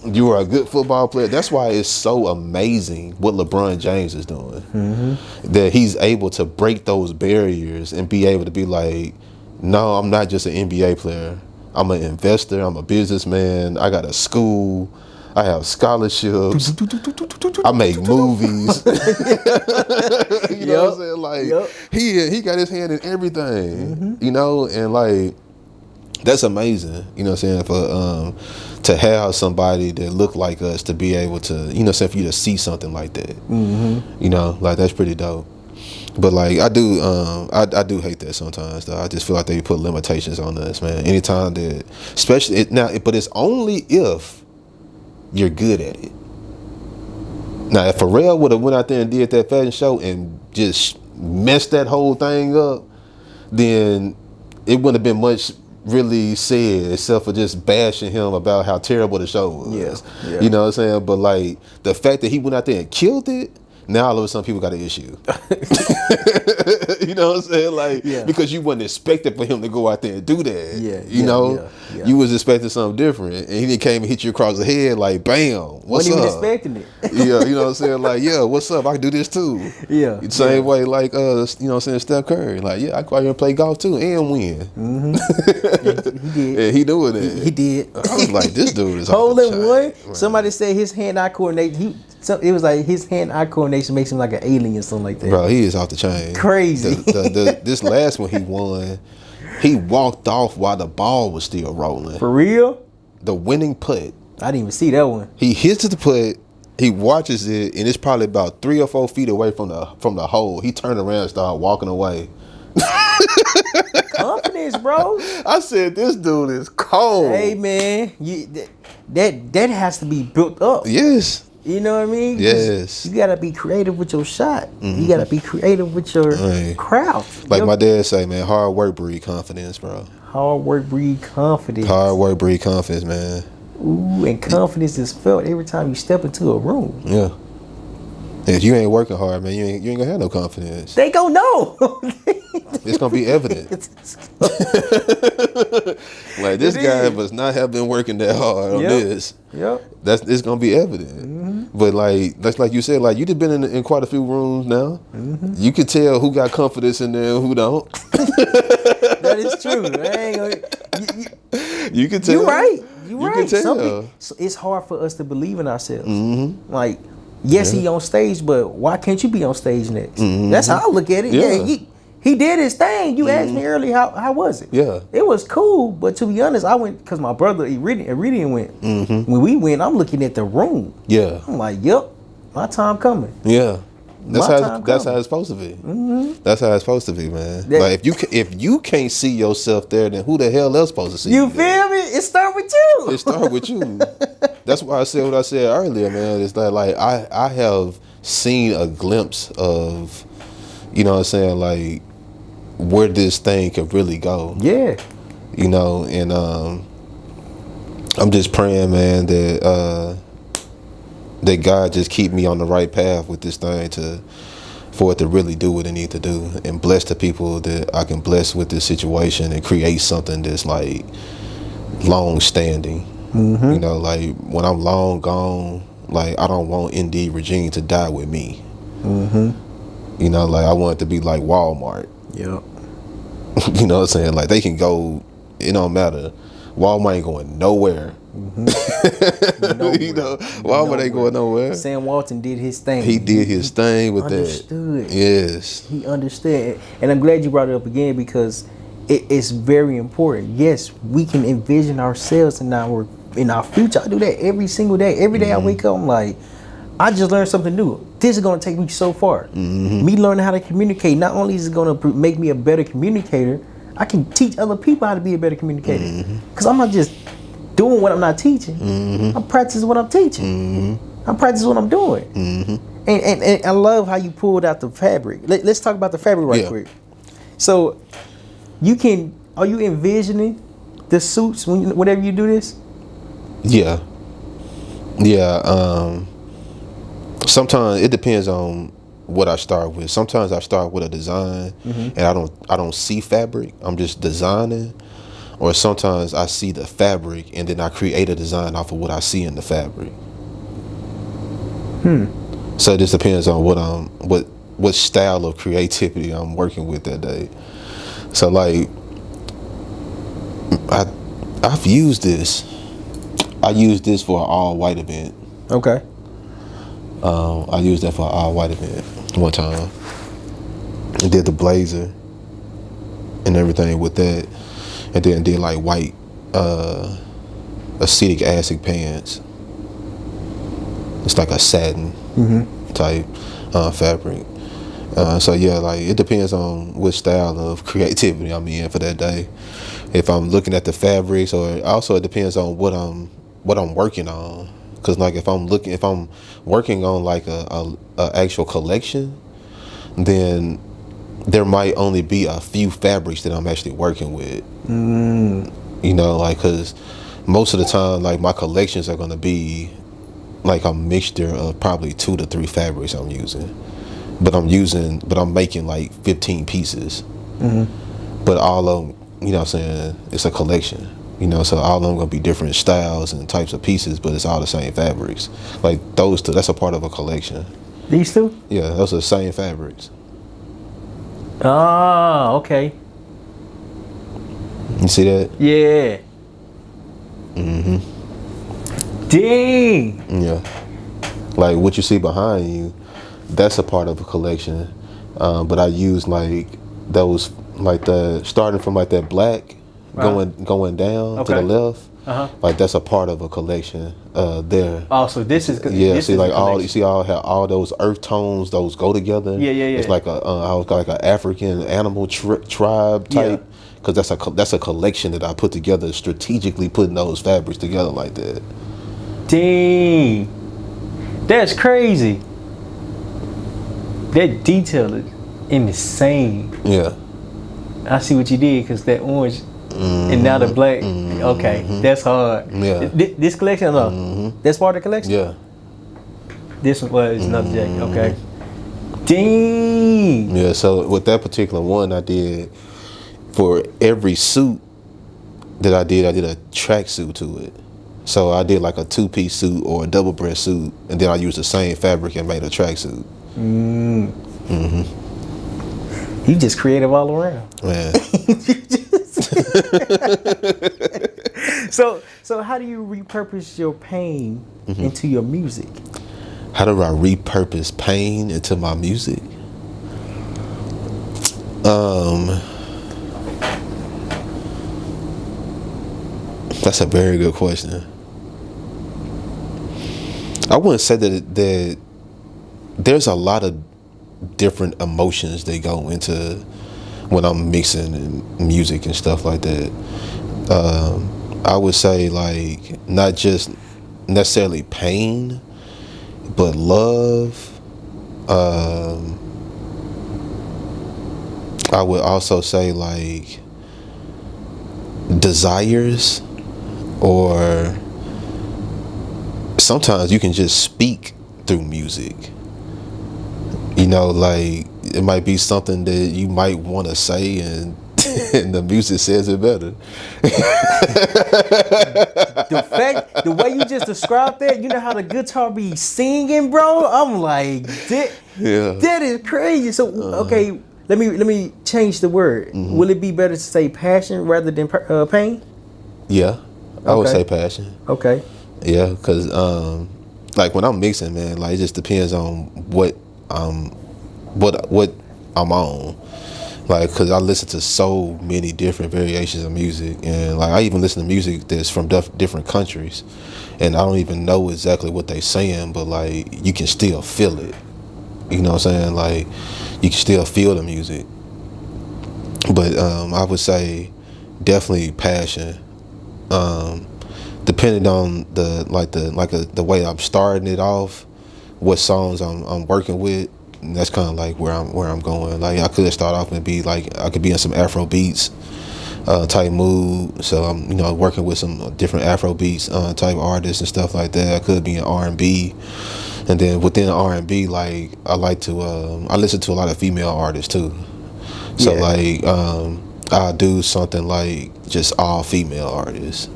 [SPEAKER 1] You are a good football player. That's why it's so amazing what LeBron James is doing. That he's able to break those barriers and be able to be like, no, I'm not just an NBA player. I'm an investor. I'm a businessman. I got a school. I have scholarships. I make movies. You know what I'm saying? Like he got his hand in everything. You know, and like that's amazing. You know what I'm saying? For to have somebody that look like us to be able to, you know, for you to see something like that. You know, like that's pretty dope. But like I do hate that sometimes though. I just feel like they put limitations on us, man. Anytime that, especially but it's only if you're good at it. Now if Pharrell would have went out there and did that fashion show and just messed that whole thing up, then it wouldn't have been much really said except for just bashing him about how terrible the show was. Yeah. You know what I'm saying? But like the fact that he went out there and killed it, now all of a sudden people got an issue. You know what I'm saying? Like because you wasn't expecting for him to go out there and do that. You know? You was expecting something different. And he just came and hit you across the head like bam. What's up?
[SPEAKER 2] Wasn't even expecting it.
[SPEAKER 1] Yeah, you know what I'm saying? Like, yeah, what's up? I can do this too.
[SPEAKER 2] Yeah.
[SPEAKER 1] Same way like you know what I'm saying, Steph Curry. Like, yeah, I go out here and play golf too and win.
[SPEAKER 2] He did.
[SPEAKER 1] Yeah, he doing it.
[SPEAKER 2] He did.
[SPEAKER 1] I was like, this dude is
[SPEAKER 2] hole in one. Right. Somebody said his hand-eye coordination. It was like his hand-eye coordination makes him like an alien or something like that.
[SPEAKER 1] Bro, he is off the chain.
[SPEAKER 2] Crazy.
[SPEAKER 1] This last one he won, he walked off while the ball was still rolling.
[SPEAKER 2] For real?
[SPEAKER 1] The winning putt.
[SPEAKER 2] I didn't even see that one.
[SPEAKER 1] He hits the putt. He watches it, and it's probably about 3 or 4 feet away from the hole. He turned around and started walking away.
[SPEAKER 2] Confidence, bro.
[SPEAKER 1] I said, this dude is cold.
[SPEAKER 2] Hey, man, that has to be built up.
[SPEAKER 1] Yes.
[SPEAKER 2] You know what I mean?
[SPEAKER 1] Yes.
[SPEAKER 2] You gotta be creative with your shot. You gotta be creative with your craft.
[SPEAKER 1] Like my dad say, man, hard work breed confidence, bro.
[SPEAKER 2] Hard work breed confidence.
[SPEAKER 1] Hard work breed confidence, man.
[SPEAKER 2] Ooh, and confidence is felt every time you step into a room.
[SPEAKER 1] Yeah. If you ain't working hard, man, you ain't gonna have no confidence.
[SPEAKER 2] They gon' know.
[SPEAKER 1] It's gonna be evident. Like this guy must not have been working that hard on this.
[SPEAKER 2] Yep.
[SPEAKER 1] It's gonna be evident. But like that's like you said, like you've been in quite a few rooms now. You can tell who got confidence in there and who don't.
[SPEAKER 2] That is true. I ain't gonna,
[SPEAKER 1] you can tell.
[SPEAKER 2] You're right. You're right.
[SPEAKER 1] Can tell.
[SPEAKER 2] It's hard for us to believe in ourselves. Like, yes, he on stage, but why can't you be on stage next? That's how I look at it. Yeah, he did his thing. You asked me earlier, how was it?
[SPEAKER 1] Yeah.
[SPEAKER 2] It was cool, but to be honest, I went because my brother Iridian went. When we went, I'm looking at the room.
[SPEAKER 1] Yeah.
[SPEAKER 2] I'm like, yep, my time coming.
[SPEAKER 1] Yeah. That's how it's supposed to be. That's how it's supposed to be, man. Like if you can't see yourself there, then who the hell else supposed to see you?
[SPEAKER 2] You feel me? It start with you.
[SPEAKER 1] It start with you. That's why I said what I said earlier, man. It's that like I have seen a glimpse of, you know what I'm saying, like where this thing could really go. Yeah. You know, and I'm just praying, man, that God just keep me on the right path with this thing for it to really do what it need to do and bless the people that I can bless with this situation and create something that's like long standing. You know, like when I'm long gone, like I don't want ND Regine to die with me. You know, like I want it to be like Walmart. Yep. You know what I'm saying? Like they can go, it don't matter. Walmart ain't going nowhere. You know, Walmart ain't going nowhere.
[SPEAKER 2] Sam Walton did his thing.
[SPEAKER 1] He did his thing with
[SPEAKER 2] understood.
[SPEAKER 1] That. Yes.
[SPEAKER 2] He understood. And I'm glad you brought it up again because it's very important. Yes, we can envision ourselves in our future. I do that every single day. Every day I wake up, I'm like, I just learned something new. This is going to take me so far. Me learning how to communicate, not only is it going to make me a better communicator, I can teach other people how to be a better communicator. Because I'm not just doing what I'm not teaching. I'm practicing what I'm teaching. I'm practicing what I'm doing. And I love how you pulled out the fabric. Let's talk about the fabric right quick. So, are you envisioning the suits whenever you do this?
[SPEAKER 1] Yeah. Sometimes it depends on what I start with. Sometimes I start with a design and I don't see fabric. I'm just designing. Or sometimes I see the fabric and then I create a design off of what I see in the fabric. So it just depends on what style of creativity I'm working with that day. So like I've used this. I used this for an all-white event. Okay. I used that for an all-white event one time. I did the blazer and everything with that, and then did like white acetic acid pants. It's like a satin type fabric. So yeah, like it depends on which style of creativity I'm in for that day. If I'm looking at the fabrics, or also it depends on what I'm working on. Cause like if I'm working on like a actual collection, then there might only be a few fabrics that I'm actually working with. You know, like cause most of the time, like my collections are gonna be like a mixture of probably 2 to 3 fabrics I'm using, but I'm making like 15 pieces. But all of them, you know what I'm saying, it's a collection. You know, so all of them gonna be different styles and types of pieces, but it's all the same fabrics. Like those two, that's a part of a collection.
[SPEAKER 2] These two?
[SPEAKER 1] Yeah, those are the same fabrics.
[SPEAKER 2] Ah, okay.
[SPEAKER 1] You see that?
[SPEAKER 2] Yeah. Dang.
[SPEAKER 1] Yeah. Like what you see behind you, that's a part of a collection. But I use like those, like starting from like that black. Going down to the left, like that's a part of a collection there.
[SPEAKER 2] Oh, so this is
[SPEAKER 1] this see, like all those earth tones, those go together. Yeah. It's like an African animal tribe type, because that's a collection that I put together strategically, putting those fabrics together like that.
[SPEAKER 2] Dang, that's crazy. That detail is insane. Yeah, I see what you did, because that orange. And now the black, okay, that's hard. Yeah. This collection, that's part of the collection? Yeah. This one was another jacket, okay. Dang.
[SPEAKER 1] Yeah, so with that particular one I did, for every suit that I did a tracksuit to it. So I did like a 2-piece suit or a double breast suit, and then I used the same fabric and made a tracksuit.
[SPEAKER 2] You just creative all around,
[SPEAKER 1] man.
[SPEAKER 2] So how do you repurpose your pain into your music?
[SPEAKER 1] How do I repurpose pain into my music? That's a very good question. I wouldn't say that there's a lot of different emotions that go into when I'm mixing and music and stuff like that. I would say like not just necessarily pain, but love. I would also say like desires, or sometimes you can just speak through music. You know, like it might be something that you might want to say, and and the music says it better.
[SPEAKER 2] The way you just described that, you know how the guitar be singing, bro? I'm like, that is crazy. So okay, let me change the word. Will it be better to say passion rather than pain?
[SPEAKER 1] Yeah, I would say passion.
[SPEAKER 2] Okay.
[SPEAKER 1] Yeah, because like when I'm mixing, man, like it just depends on what I'm on. Like, cause I listen to so many different variations of music, and like I even listen to music that's from different countries, and I don't even know exactly what they saying, but like you can still feel it. You know what I'm saying? Like you can still feel the music. But I would say definitely passion. Depending on the way I'm starting it off, what songs I'm working with. And that's kind of like where I'm going. Like I could start off and be like I could be in some Afro beats type mood. So I'm working with some different Afro beats type artists and stuff like that. I could be in R&B, and then within R&B, like I like to I listen to a lot of female artists too. So like I'll do something like just all female artists.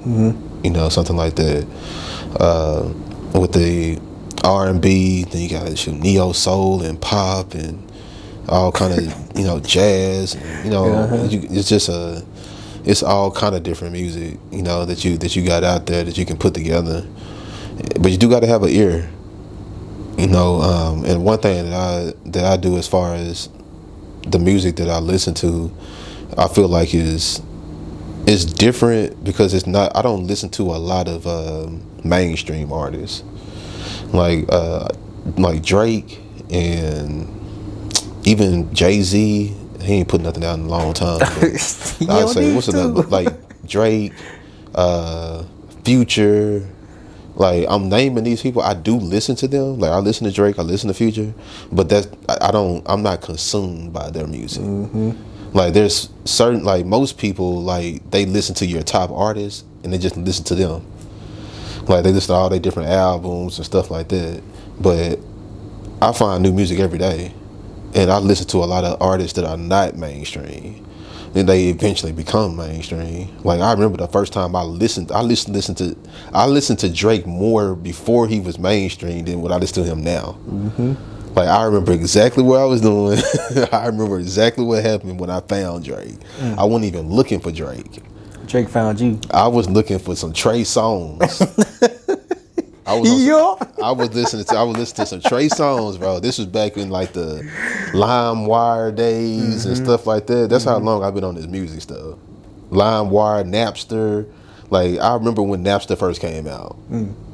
[SPEAKER 1] Something like that. With the R&B, then you got shoot neo soul and pop and all kind of jazz. It's just it's all kind of different music that you got out there that you can put together. But you do got to have an ear, And one thing that I do as far as the music that I listen to, I feel like it's different because it's not. I don't listen to a lot of mainstream artists. Like Drake and even Jay-Z, he ain't put nothing out in a long time. I'd say what's another like Drake, Future. Like I'm naming these people, I do listen to them. Like I listen to Drake, I listen to Future, but I'm not consumed by their music. Like there's certain, like most people, like they listen to your top artists and they just listen to them. Like they listen to all their different albums and stuff like that. But I find new music every day, and I listen to a lot of artists that are not mainstream, and they eventually become mainstream. Like I remember the first time I listened to Drake more before he was mainstream than what I listen to him now. Like I remember exactly what I was doing. I remember exactly what happened when I found Drake. I wasn't even looking for Drake.
[SPEAKER 2] Drake found you.
[SPEAKER 1] I was looking for some Trey Songz. I was listening to some Trey Songz, bro. This was back in like the LimeWire days and stuff like that. That's how long I've been on this music stuff. LimeWire, Napster. Like I remember when Napster first came out.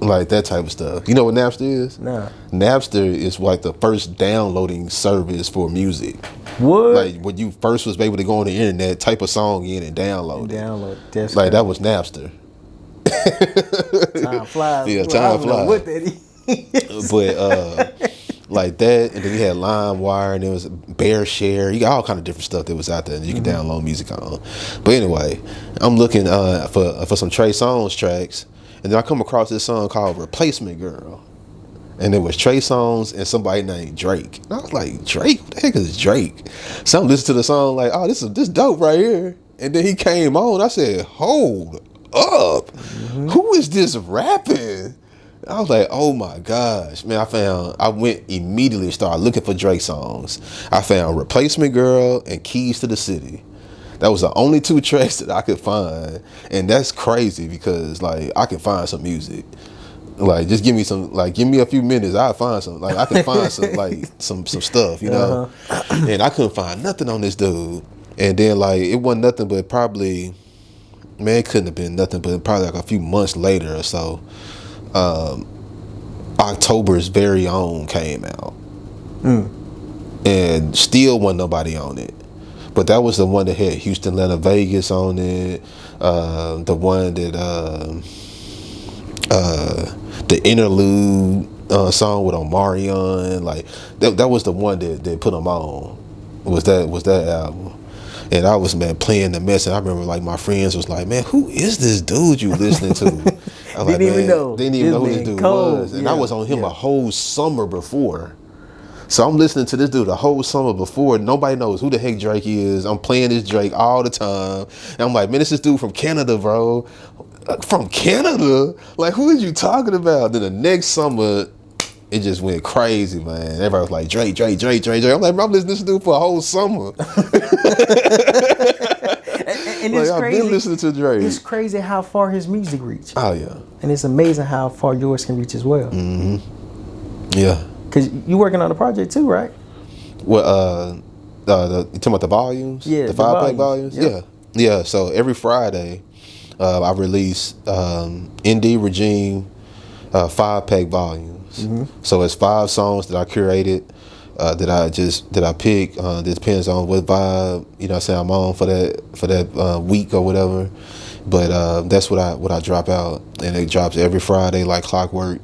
[SPEAKER 1] Like that type of stuff. You know what Napster is?
[SPEAKER 2] Nah.
[SPEAKER 1] Napster is like the first downloading service for music.
[SPEAKER 2] What?
[SPEAKER 1] Like when you first was able to go on the internet, type a song in and download it.
[SPEAKER 2] That's
[SPEAKER 1] like that was Napster.
[SPEAKER 2] Time flies.
[SPEAKER 1] Yeah, time flies.
[SPEAKER 2] What that is.
[SPEAKER 1] But like that, and then you had LimeWire, and there was BearShare. You got all kind of different stuff that was out there that you can download music on. But anyway, I'm looking for some Trey Songz tracks, and then I come across this song called "Replacement Girl," and it was Trey Songz and somebody named Drake. And I was like, Drake? What the heck is Drake? So I'm listening to the song like, oh, this dope right here. And then he came on. I said, hold up. who is this rapping? I was like, oh my gosh, man. I went immediately and started looking for Drake songs. I found Replacement Girl and Keys to the City. That was the only 2 tracks that I could find. And that's crazy because like I can find some music. Like just give me a few minutes, I'll find some. Like I can find some like some stuff, you know. And I couldn't find nothing on this dude. And then like it wasn't nothing but probably, man, it couldn't have been nothing but probably like a few months later or so. October's Very Own came out, and still wasn't nobody on it. But that was the one that had Houston, Atlanta, Vegas on it. The one that the interlude song with Omarion, like that was the one that put them on. Was that album? And I was, man, playing the mess. And I remember like my friends was like, man, who is this dude you listening to? I was like,
[SPEAKER 2] Didn't even know
[SPEAKER 1] who this dude was. And I was on him a whole summer before. So I'm listening to this dude the whole summer before. Nobody knows who the heck Drake is. I'm playing this Drake all the time. And I'm like, man, this dude from Canada, bro. From Canada? Like, who are you talking about? Then the next summer, it just went crazy, man. Everybody was like, Drake. I'm like, bro, I'm listening to this dude for a whole summer.
[SPEAKER 2] And it's
[SPEAKER 1] like,
[SPEAKER 2] crazy.
[SPEAKER 1] I've been listening to Drake.
[SPEAKER 2] It's crazy how far his music reached.
[SPEAKER 1] Oh, yeah.
[SPEAKER 2] And it's amazing how far yours can reach as well.
[SPEAKER 1] Yeah.
[SPEAKER 2] Because you working on a project too, right?
[SPEAKER 1] Well, you talking about the volumes?
[SPEAKER 2] Yeah,
[SPEAKER 1] the 5-pack volumes?
[SPEAKER 2] Yep.
[SPEAKER 1] Yeah. So every Friday, I release Indie Regime 5-pack volumes. So it's 5 songs that I curated, that I pick. That depends on what vibe, you know what I'm saying, I'm on for that week or whatever. But that's what I drop out, and it drops every Friday like clockwork.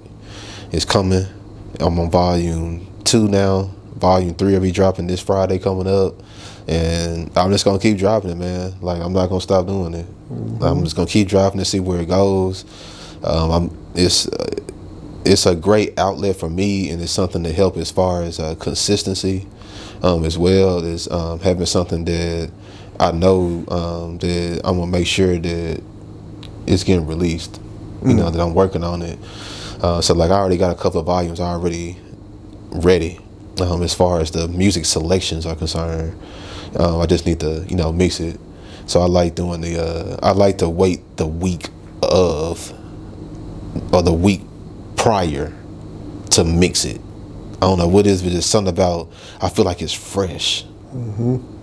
[SPEAKER 1] It's coming. I'm on volume 2 now. Volume 3 will be dropping this Friday coming up. And I'm just going to keep dropping it, man. Like, I'm not going to stop doing it. I'm just going to keep dropping it, see where it goes. It's a great outlet for me, and it's something to help as far as consistency as well as having something that I know that I'm going to make sure that it's getting released, you know, that I'm working on it. So like I already got a couple of volumes already ready as far as the music selections are concerned. I just need to, you know, mix it. So I like doing I like to wait the week of or the week prior to mix it. I don't know what it is, but there's something about, I feel like it's fresh.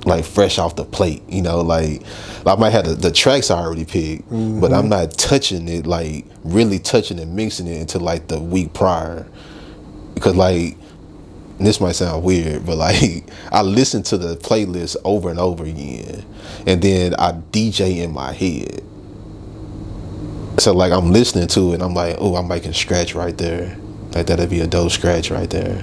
[SPEAKER 1] Like fresh off the plate, you know, like I might have the tracks I already picked, but I'm not touching it, like really touching and mixing it until like the week prior. Because like, this might sound weird, but like I listen to the playlist over and over again, and then I DJ in my head. So like I'm listening to it and I'm like, oh, I'm making scratch right there. Like that'd be a dope scratch right there.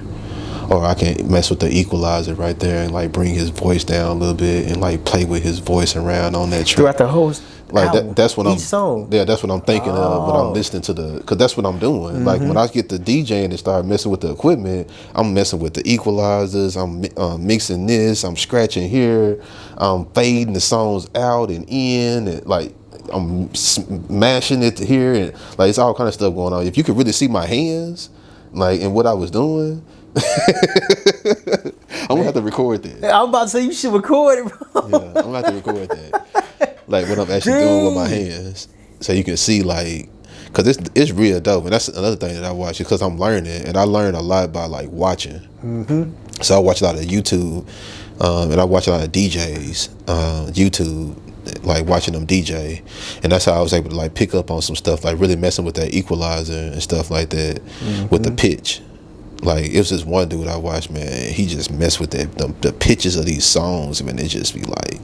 [SPEAKER 1] Or I can mess with the equalizer right there and like bring his voice down a little bit and like play with his voice around on that track.
[SPEAKER 2] Throughout the whole
[SPEAKER 1] like that's what
[SPEAKER 2] each song.
[SPEAKER 1] Yeah, that's what I'm thinking of when I'm listening to because that's what I'm doing. Like when I get the DJing and start messing with the equipment, I'm messing with the equalizers. I'm mixing this. I'm scratching here. I'm fading the songs out and in, and like I'm smashing it here, and like it's all kind of stuff going on. If you could really see my hands, like and what I was doing. I'm gonna have to record that.
[SPEAKER 2] I'm about to say you should record it, bro.
[SPEAKER 1] Yeah, I'm gonna have to record that. Like what I'm actually doing with my hands, so you can see like, cause it's real dope, and that's another thing that I watch because I'm learning, and I learn a lot by like watching. So I watch a lot of YouTube, and I watch a lot of DJs, YouTube, like watching them DJ, and that's how I was able to like pick up on some stuff, like really messing with that equalizer and stuff like that, with the pitch. Like it was this one dude I watched, man. He just messed with the pitches of these songs, man. It just be like,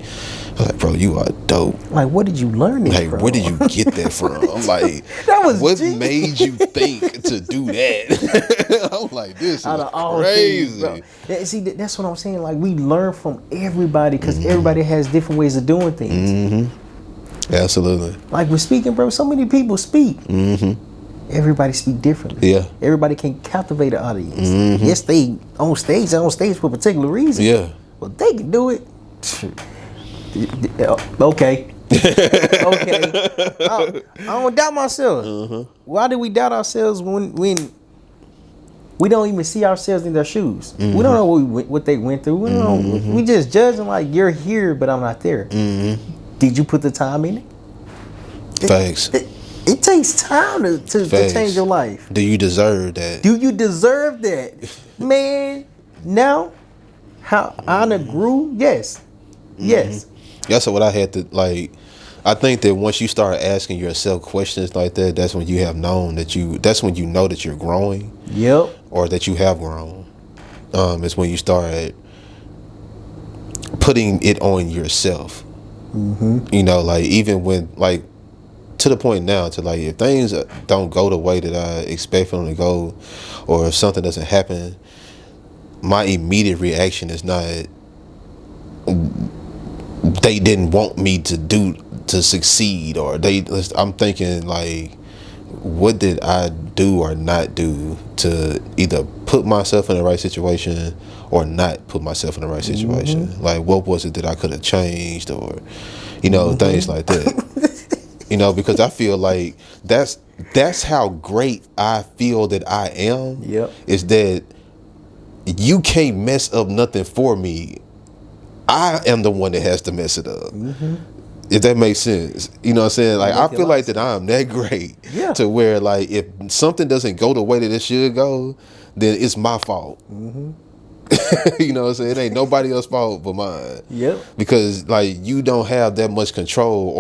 [SPEAKER 1] I'm like, bro, you are dope.
[SPEAKER 2] Like, what did you learn this
[SPEAKER 1] like,
[SPEAKER 2] from?
[SPEAKER 1] Where did you get that from? I'm like,
[SPEAKER 2] that was
[SPEAKER 1] what
[SPEAKER 2] genius.
[SPEAKER 1] made you think to do that? I'm like, this is crazy.
[SPEAKER 2] Things, bro. See, that's what I'm saying. Like, we learn from everybody because everybody has different ways of doing things.
[SPEAKER 1] Absolutely.
[SPEAKER 2] Like we're speaking, bro. So many people speak. Everybody speak differently.
[SPEAKER 1] Yeah.
[SPEAKER 2] Everybody can captivate an audience. Yes, they on stage for a particular reason.
[SPEAKER 1] Yeah.
[SPEAKER 2] But they can do it. Okay. Okay, I don't doubt myself. Why do we doubt ourselves when we don't even see ourselves in their shoes? We don't know what they went through. We don't know. We just judge them like, you're here, but I'm not there. Did you put the time in it?
[SPEAKER 1] Facts.
[SPEAKER 2] It takes time to change your life.
[SPEAKER 1] Do you deserve that?
[SPEAKER 2] Do you deserve that? Man, now, how honor grew? Yes. Yes.
[SPEAKER 1] That's what I had to, like, I think that once you start asking yourself questions like that, that's when you have known that's when you know that you're growing.
[SPEAKER 2] Yep.
[SPEAKER 1] Or that you have grown. It's when you start putting it on yourself. You know, like, even when, like, to the point now to, like, if things don't go the way that I expect for them to go, or if something doesn't happen, my immediate reaction is not, they didn't want me to succeed, or I'm thinking, like, what did I do or not do to either put myself in the right situation or not put myself in the right situation? Like, what was it that I could have changed, or, you know, things like that. You know, because I feel like that's how great I feel that I am.
[SPEAKER 2] Yep.
[SPEAKER 1] Is that you can't mess up nothing for me. I am the one that has to mess it up. If that makes sense. You know what I'm saying? Like, I feel like that I'm that great to where, like, if something doesn't go the way that it should go, then it's my fault. You know what I'm saying? It ain't nobody else's fault but mine.
[SPEAKER 2] Yep.
[SPEAKER 1] Because, like, you don't have that much control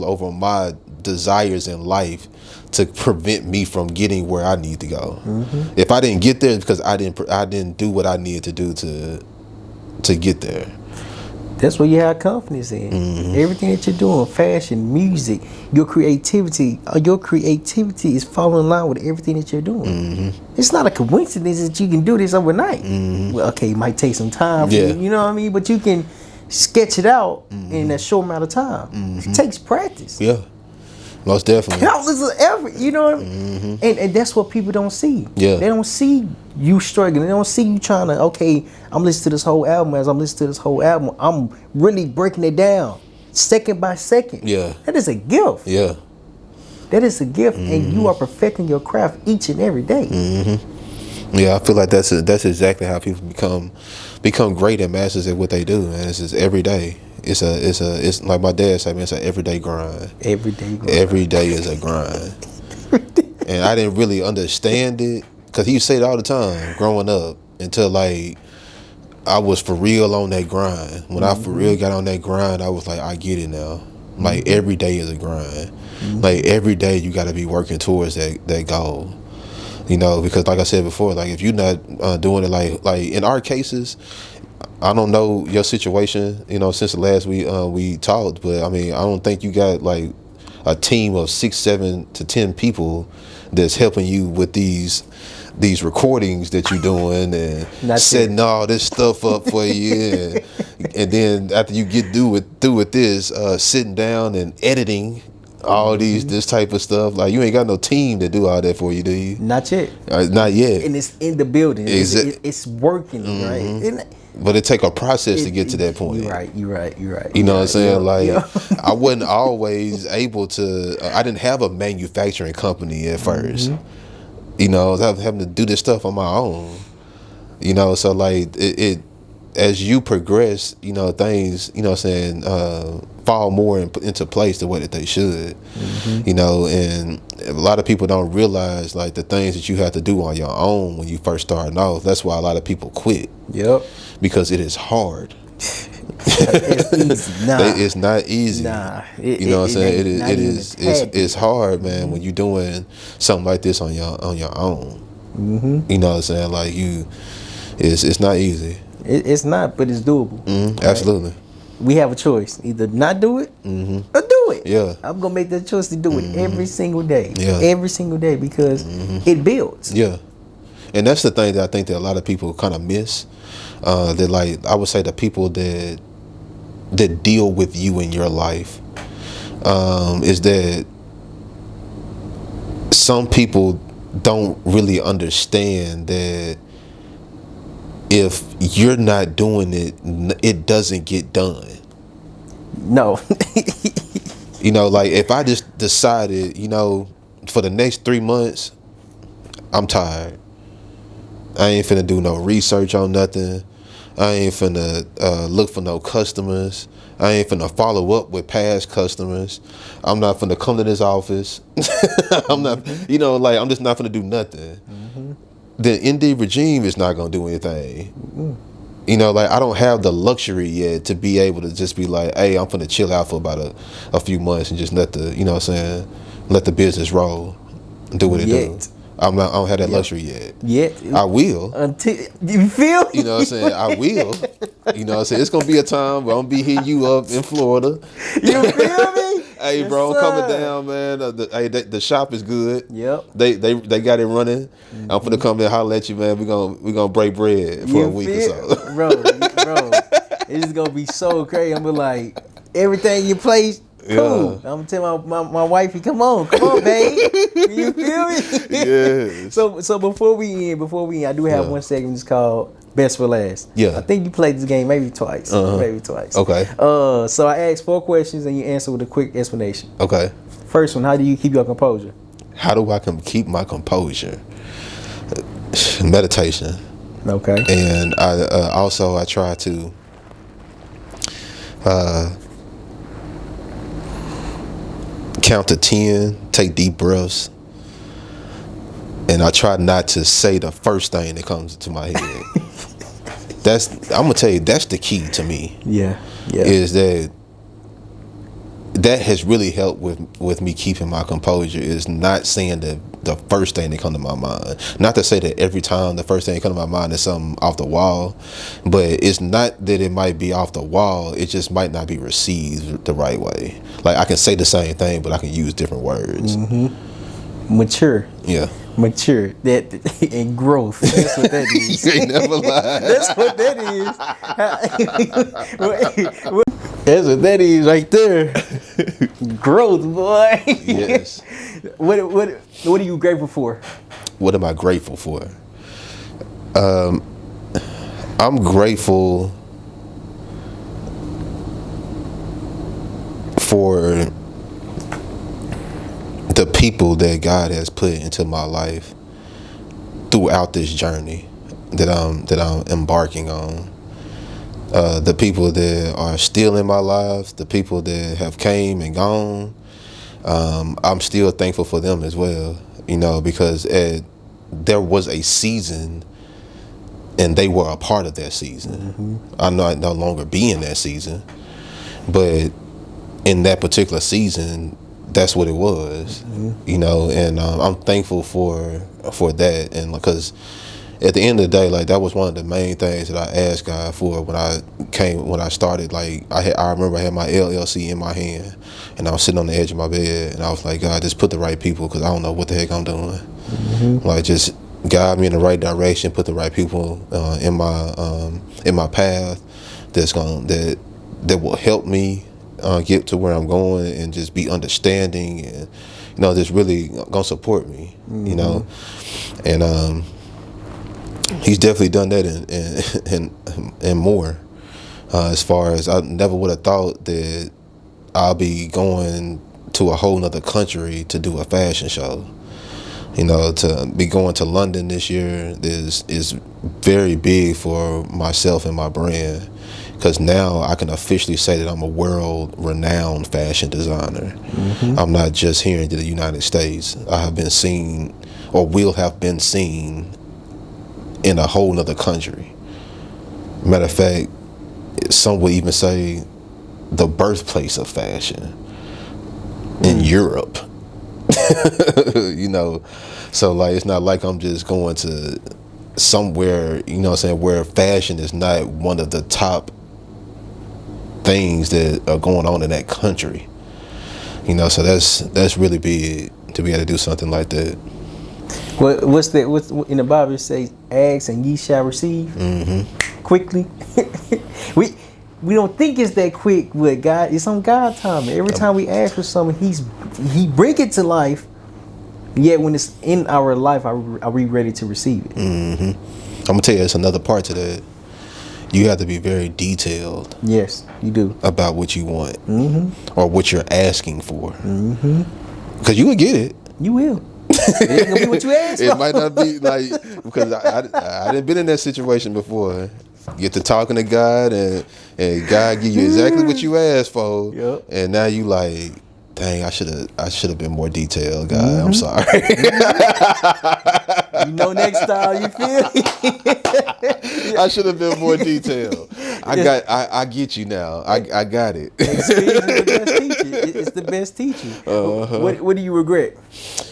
[SPEAKER 1] over my desires in life to prevent me from getting where I need to go. If I didn't get there, it's because I didn't do what I needed to do to get there.
[SPEAKER 2] That's what you have confidence in. Everything that you're doing, fashion, music, your creativity is falling in line with everything that you're doing. It's not a coincidence that you can do this overnight. Well, okay, it might take some time for you know what I mean? But you can sketch it out in a short amount of time. It takes practice.
[SPEAKER 1] Yeah. Most definitely.
[SPEAKER 2] Countless of effort, you know what I mean? And that's what people don't see.
[SPEAKER 1] Yeah.
[SPEAKER 2] They don't see you struggling. They don't see you trying to, okay, I'm listening to this whole album. As I'm listening to this whole album, I'm really breaking it down second by second.
[SPEAKER 1] Yeah.
[SPEAKER 2] That is a gift.
[SPEAKER 1] Yeah.
[SPEAKER 2] That is a gift, and you are perfecting your craft each and every day.
[SPEAKER 1] Yeah, I feel like that's exactly how people become great and masters at what they do, man. It's just every day. It's like my dad said, man, it's an everyday grind.
[SPEAKER 2] Every day.
[SPEAKER 1] Every day is a grind. And I didn't really understand it, because he used to say it all the time growing up, until, like, I was for real on that grind. When I for real got on that grind, I was like, I get it now. Like, every day is a grind. Like, every day you got to be working towards that goal. You know, because, like I said before, like, if you're not doing it, like in our cases, I don't know your situation, you know, since the last we talked, but I mean, I don't think you got, like, a team of 6, 7 to 10 people that's helping you with these recordings that you're doing and setting all this stuff up for you, and then after you get through with this, sitting down and editing all this type of stuff. Like, you ain't got no team to do all that for you, do you?
[SPEAKER 2] Not yet.
[SPEAKER 1] Not yet.
[SPEAKER 2] And it's in the building. It's working, right?
[SPEAKER 1] But it take a process to get to that point.
[SPEAKER 2] You're right.
[SPEAKER 1] You know what I'm saying? Like, I wasn't always able to. I didn't have a manufacturing company at first. You know, I was having to do this stuff on my own. You know, so, like, it as you progress, you know, things, you know what I'm saying, fall more into place the way that they should. You know, and a lot of people don't realize, like, the things that you have to do on your own when you first starting off. That's why a lot of people quit.
[SPEAKER 2] Yep.
[SPEAKER 1] Because it is hard.
[SPEAKER 2] It's easy. Nah.
[SPEAKER 1] It's not easy.
[SPEAKER 2] Nah.
[SPEAKER 1] You know what I'm saying? It's hard, man, when you're doing something like this on your own. You know what I'm saying? Like, it's not easy.
[SPEAKER 2] It's not, but it's doable.
[SPEAKER 1] Right? Absolutely.
[SPEAKER 2] We have a choice: either not do it or do it.
[SPEAKER 1] Yeah.
[SPEAKER 2] I'm gonna make that choice to do it every single day.
[SPEAKER 1] Yeah.
[SPEAKER 2] Every single day, because it builds.
[SPEAKER 1] Yeah. And that's the thing that I think that a lot of people kind of miss. That, like, I would say, the people that deal with you in your life, is that some people don't really understand that if you're not doing it, it doesn't get done.
[SPEAKER 2] No.
[SPEAKER 1] You know, like if I just decided, you know, for the next 3 months, I'm tired. I ain't finna do no research on nothing. I ain't finna look for no customers. I ain't finna follow up with past customers. I'm not finna come to this office. I'm not, you know, like I'm just not finna do nothing. The ND regime is not gonna do anything. You know, like I don't have the luxury yet to be able to just be like, hey, I'm finna chill out for about a few months and just let the, you know what I'm saying, let the business roll and do what it do. I don't have that luxury yet. I will.
[SPEAKER 2] Until you feel me?
[SPEAKER 1] You know what I'm saying? I will. You know what I'm saying? It's gonna be a time where I'm gonna be hitting you up in Florida.
[SPEAKER 2] You feel me?
[SPEAKER 1] Hey, yes, bro, I'm coming down, man. The shop is good.
[SPEAKER 2] Yep.
[SPEAKER 1] They got it running. I'm finna come there, holler at you, man. We gonna break bread for a week or so.
[SPEAKER 2] Bro, it's gonna be so crazy. I'm gonna be like, everything you place, cool. I'm gonna tell my wifey, come on, babe. You feel me?
[SPEAKER 1] Yes.
[SPEAKER 2] So before we end, I do have one segment that's called Best for Last.
[SPEAKER 1] Yeah.
[SPEAKER 2] I think you played this game maybe twice.
[SPEAKER 1] Okay.
[SPEAKER 2] So I asked 4 questions and you answer with a quick explanation.
[SPEAKER 1] Okay.
[SPEAKER 2] First one, how do you keep your composure?
[SPEAKER 1] How do I keep my composure? Meditation.
[SPEAKER 2] Okay.
[SPEAKER 1] And I try to count to 10, take deep breaths, and I try not to say the first thing that comes to my head. I'm gonna tell you, that's the key to me.
[SPEAKER 2] Yeah.
[SPEAKER 1] Is that has really helped with me keeping my composure, is not saying the first thing that comes to my mind. Not to say that every time the first thing that comes to my mind is something off the wall, but it's not that it might be off the wall, it just might not be received the right way. Like I can say the same thing, but I can use different words.
[SPEAKER 2] Mature.
[SPEAKER 1] Yeah.
[SPEAKER 2] Mature. That and growth. That's what that is.
[SPEAKER 1] You ain't never lied.
[SPEAKER 2] That's what that is. That's what that is right there. Growth, boy.
[SPEAKER 1] Yes.
[SPEAKER 2] What are you grateful for?
[SPEAKER 1] What am I grateful for? I'm grateful for the people that God has put into my life throughout this journey that I'm embarking on. The people that are still in my life, the people that have came and gone, I'm still thankful for them as well, you know, because there was a season and they were a part of that season. I'm not no longer be in that season, but in that particular season, that's what it was, you know, and I'm thankful for that, and because at the end of the day, like that was one of the main things that I asked God for when I started. Like I remember I had my LLC in my hand, and I was sitting on the edge of my bed, and I was like, God, just put the right people, because I don't know what the heck I'm doing. Like just guide me in the right direction, put the right people in my path that will help me get to where I'm going, and just be understanding, and you know, just really gonna support me, you know, and he's definitely done that and more. As far as I never would have thought that I'll be going to a whole nother country to do a fashion show. You know, to be going to London this year is very big for myself and my brand, because now I can officially say that I'm a world-renowned fashion designer. I'm not just here in the United States. I have been seen, or will have been seen, in a whole nother country. Matter of fact, some would even say the birthplace of fashion in Europe. You know, so like it's not like I'm just going to somewhere, you know what I'm saying, where fashion is not one of the top things that are going on in that country. You know, so that's really big to be able to do something like that.
[SPEAKER 2] What's in the Bible? It says, "Ask and ye shall receive." Quickly. we don't think it's that quick, but God, it's on God time. Every time we ask for something, He bring it to life. Yet when it's in our life, are we ready to receive it?
[SPEAKER 1] I'm gonna tell you, it's another part to that. you have to be very detailed.
[SPEAKER 2] Yes, you do.
[SPEAKER 1] About what you want, or what you're asking for. Because you will get it.
[SPEAKER 2] You will. It ain't gonna be what you asked for.
[SPEAKER 1] It might not be like, because I didn't been in that situation before. Get to talking to God, and God give you exactly what you asked for.
[SPEAKER 2] Yep.
[SPEAKER 1] And now you like, dang, I should have been more detailed, God. I'm sorry.
[SPEAKER 2] You know, next time, you feel me?
[SPEAKER 1] I should have been more detailed. I get you now. I got it.
[SPEAKER 2] It's the best teacher. What do you regret?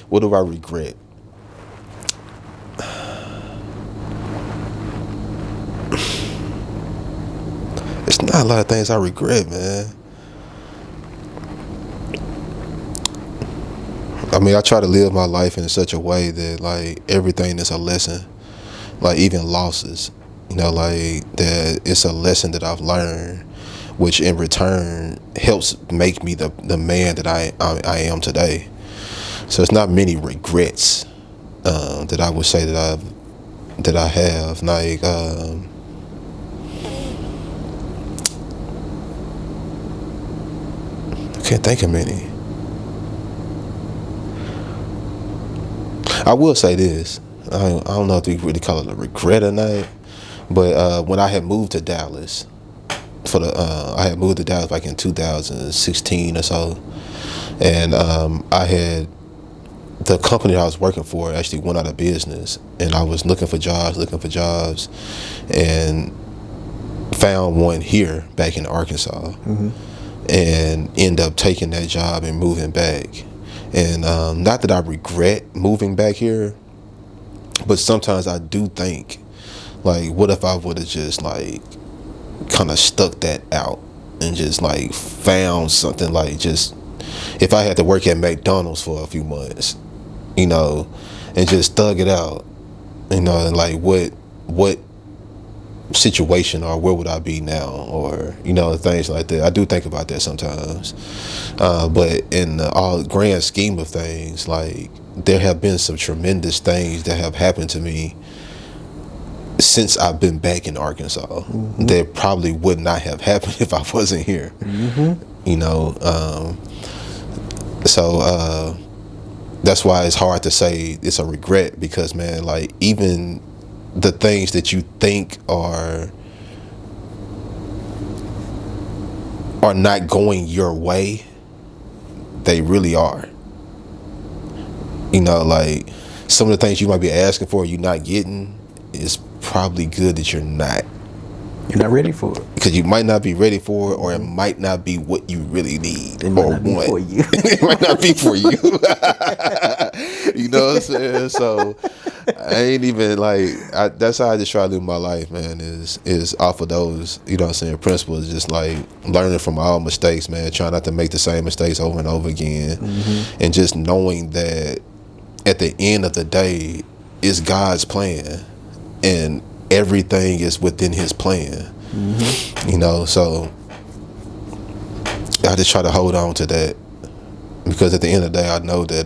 [SPEAKER 1] What do I regret? It's not a lot of things I regret, man. I mean, I try to live my life in such a way that, like, everything is a lesson. Like, even losses, you know, like, that it's a lesson that I've learned, which in return helps make me the man that I am today. So it's not many regrets that I would say that I have. Like, I can't think of many. I will say this. I don't know if we really call it a regret or not, but when I had moved to Dallas, I had moved to Dallas like in 2016 or so, and the company I was working for actually went out of business, and I was looking for jobs, and found one here back in Arkansas, and ended up taking that job and moving back. And not that I regret moving back here, but sometimes I do think, like, what if I would have just, like, kind of stuck that out and just, like, found something, like, just, if I had to work at McDonald's for a few months, you know, and just thug it out, you know, and, like, what situation or where would I be now, or, you know, things like that. I do think about that sometimes, but in the all grand scheme of things, like, there have been some tremendous things that have happened to me since I've been back in Arkansas that probably would not have happened if I wasn't here. You know, so that's why it's hard to say it's a regret, because, man, like, even the things that you think are not going your way, they really are. You know, like, some of the things you might be asking for, you're not getting, is probably good that you're not
[SPEAKER 2] ready for it,
[SPEAKER 1] because you might not be ready for it, or it might not be what you really need or want. It might not be for you. You know what I'm saying? So I ain't even like, that's how I just try to live my life, man, is off of those, you know what I'm saying, principles, just like learning from all mistakes, man, trying not to make the same mistakes over and over again, and just knowing that at the end of the day, it's God's plan, and everything is within His plan. You know, so I just try to hold on to that, because at the end of the day, I know that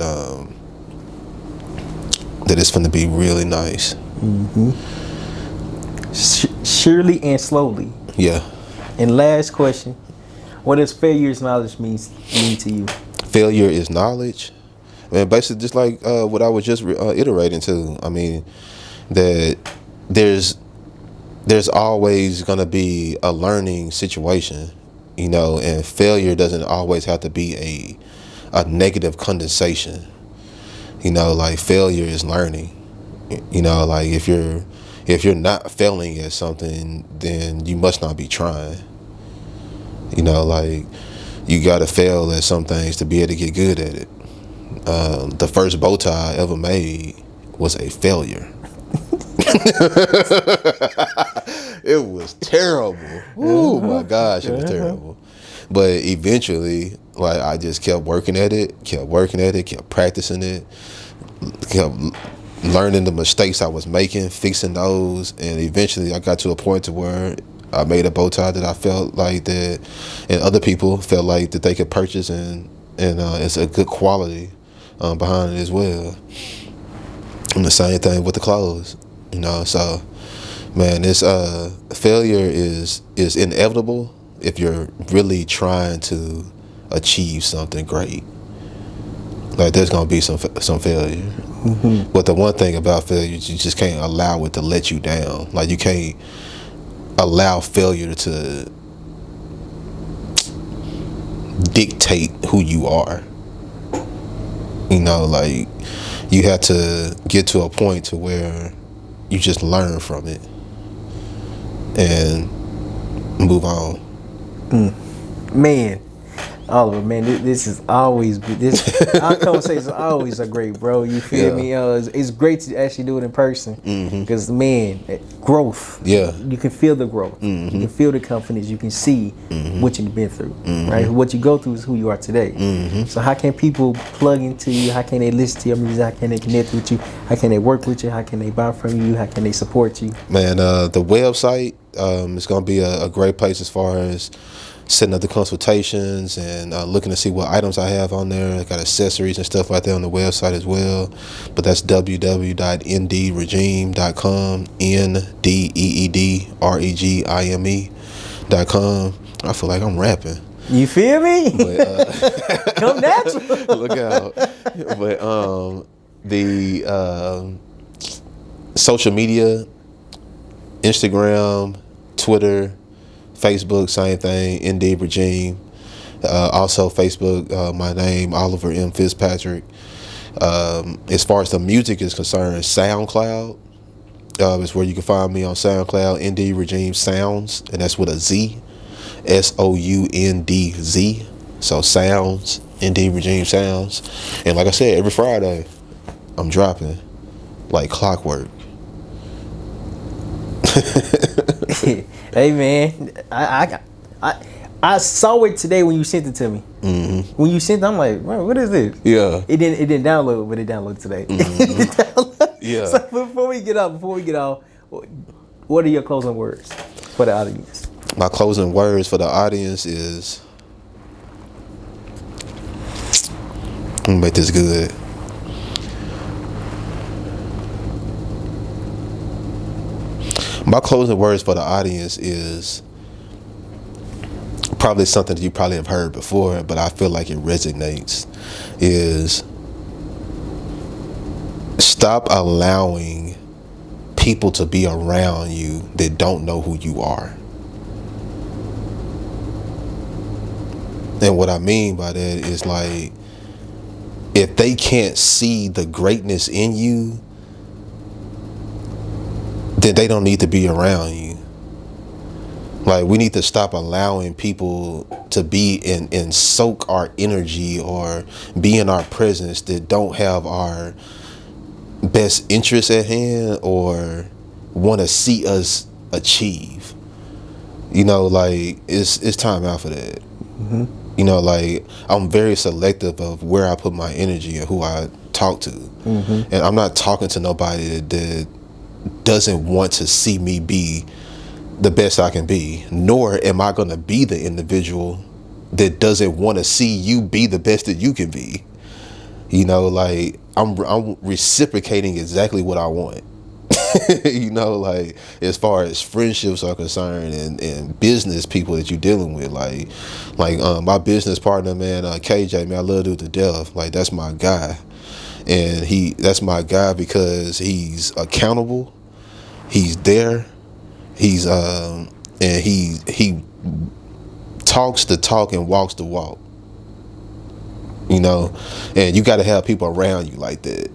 [SPEAKER 1] that it's going to be really nice.
[SPEAKER 2] Surely and slowly.
[SPEAKER 1] Yeah.
[SPEAKER 2] And last question, what does failure's knowledge mean to you?
[SPEAKER 1] Failure is knowledge. Man, basically just like what I was just iterating to. I mean, that there's always going to be a learning situation, you know, and failure doesn't always have to be a negative condensation. You know, like, failure is learning. You know, like, if you're not failing at something, then you must not be trying. You know, like, you got to fail at some things to be able to get good at it. The first bow tie I ever made was a failure. It was terrible. Oh my gosh, it was terrible. But eventually, like, I just kept working at it, kept practicing it, kept learning the mistakes I was making, fixing those, and eventually I got to a point to where I made a bow tie that I felt like that, and other people felt like that they could purchase, and it's a good quality behind it as well. And the same thing with the clothes, you know. So Man, this failure is inevitable if you're really trying to achieve something great. Like there's gonna be some failure.
[SPEAKER 2] Mm-hmm.
[SPEAKER 1] But the one thing about failure is you just can't allow it to let you down. Like you can't allow failure to dictate who you are. You know, like you have to get to a point to where you just learn from it and move on.
[SPEAKER 2] Man, Oliver, man, this is always our conversations always are great, bro. You feel me? It's great to actually do it in person because man, growth.
[SPEAKER 1] Yeah,
[SPEAKER 2] you can feel the growth. You can feel the confidence. You can see what you've been through. Right, what you go through is who you are today. So how can people plug into you? How can they listen to your music? How can they connect with you? How can they work with you? How can they buy from you? How can they support you?
[SPEAKER 1] Man, the website is gonna be a great place as far as setting up the consultations and looking to see what items I have on there. I got accessories and stuff like that on the website as well. But that's www.ndregime.com, NDEEDREGIME.com. I feel like I'm rapping.
[SPEAKER 2] You feel me?
[SPEAKER 1] But,
[SPEAKER 2] come natural.
[SPEAKER 1] Look out. But the social media, Instagram, Twitter, Facebook, same thing, Indeed Regime. Also Facebook, my name, Oliver M. Fitzpatrick. As far as the music is concerned, SoundCloud is where you can find me on SoundCloud, Indeed Regime Sounds, and that's with a Z, SOUNDZ. So Sounds, Indeed Regime Sounds. And like I said, every Friday, I'm dropping like clockwork.
[SPEAKER 2] Hey man, I saw it today when you sent it to me. When you sent it, I'm like, what is this?
[SPEAKER 1] Yeah.
[SPEAKER 2] It didn't download, but it downloaded today.
[SPEAKER 1] Yeah.
[SPEAKER 2] So before we get off, what are your closing words for the audience?
[SPEAKER 1] My closing words for the audience is, I'm gonna make this good. My closing words for the audience is probably something that you probably have heard before, but I feel like it resonates, is stop allowing people to be around you that don't know who you are. And what I mean by that is like, if they can't see the greatness in you, then they don't need to be around you. Like, we need to stop allowing people to be and soak our energy or be in our presence that don't have our best interests at hand or want to see us achieve. You know, like, it's time out for that. You know, like, I'm very selective of where I put my energy and who I talk to. And I'm not talking to nobody that doesn't want to see me be the best I can be, nor am I going to be the individual that doesn't want to see you be the best that you can be. You know, like, I'm reciprocating exactly what I want. You know, like, as far as friendships are concerned and business people that you're dealing with, like my business partner, man, KJ, man, I love dude to death. Like, that's my guy. And that's my guy because he's accountable. He's there. He's and he talks the talk and walks the walk. You know, and you got to have people around you like that.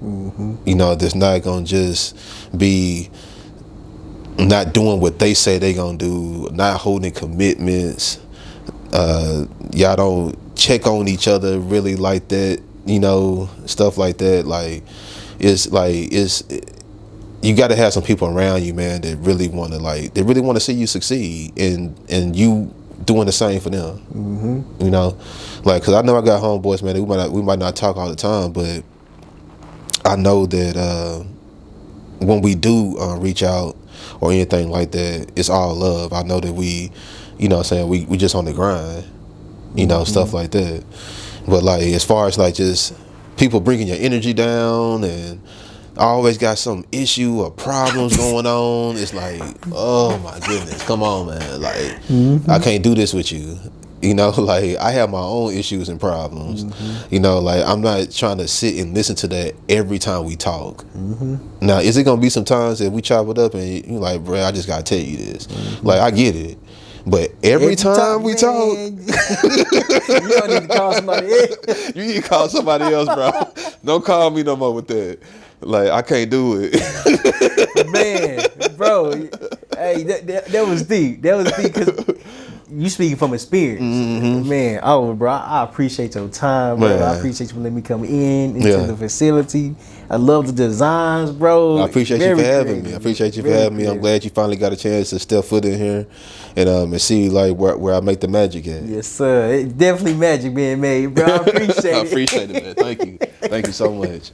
[SPEAKER 1] You know, that's not gonna just be not doing what they say they gonna do, not holding commitments. Y'all don't check on each other really like that. You know, stuff like that. Like, you got to have some people around you, man, that really want to see you succeed, and you doing the same for them. You know, like, because I know I got homeboys, man, we might not talk all the time, but I know that when we do reach out or anything like that, it's all love. I know that we, you know what I'm saying, we just on the grind, you know, stuff like that. But like, as far as like just people bringing your energy down and I always got some issue or problems going on. It's like, oh my goodness, come on, man. Like, I can't do this with you. You know, like, I have my own issues and problems. You know, like, I'm not trying to sit and listen to that every time we talk. Now, is it going to be some times that we chop it up and you're like, bro, I just got to tell you this. Like, I get it. But every time we talk,
[SPEAKER 2] you don't need to call somebody else.
[SPEAKER 1] You need to call somebody else, bro. Don't call me no more with that. Like, I can't do it.
[SPEAKER 2] Man, bro, hey, that was deep. That was deep because you speaking from experience. Man, bro, I appreciate your time, bro. I appreciate you letting me come into the facility. I love the designs, bro.
[SPEAKER 1] I appreciate you for having me. I appreciate you for having me. I'm glad you finally got a chance to step foot in here and see like where I make the magic at.
[SPEAKER 2] Yes, sir. It's definitely magic being made, bro. I appreciate it.
[SPEAKER 1] I appreciate it, man. Thank you. Thank you so much.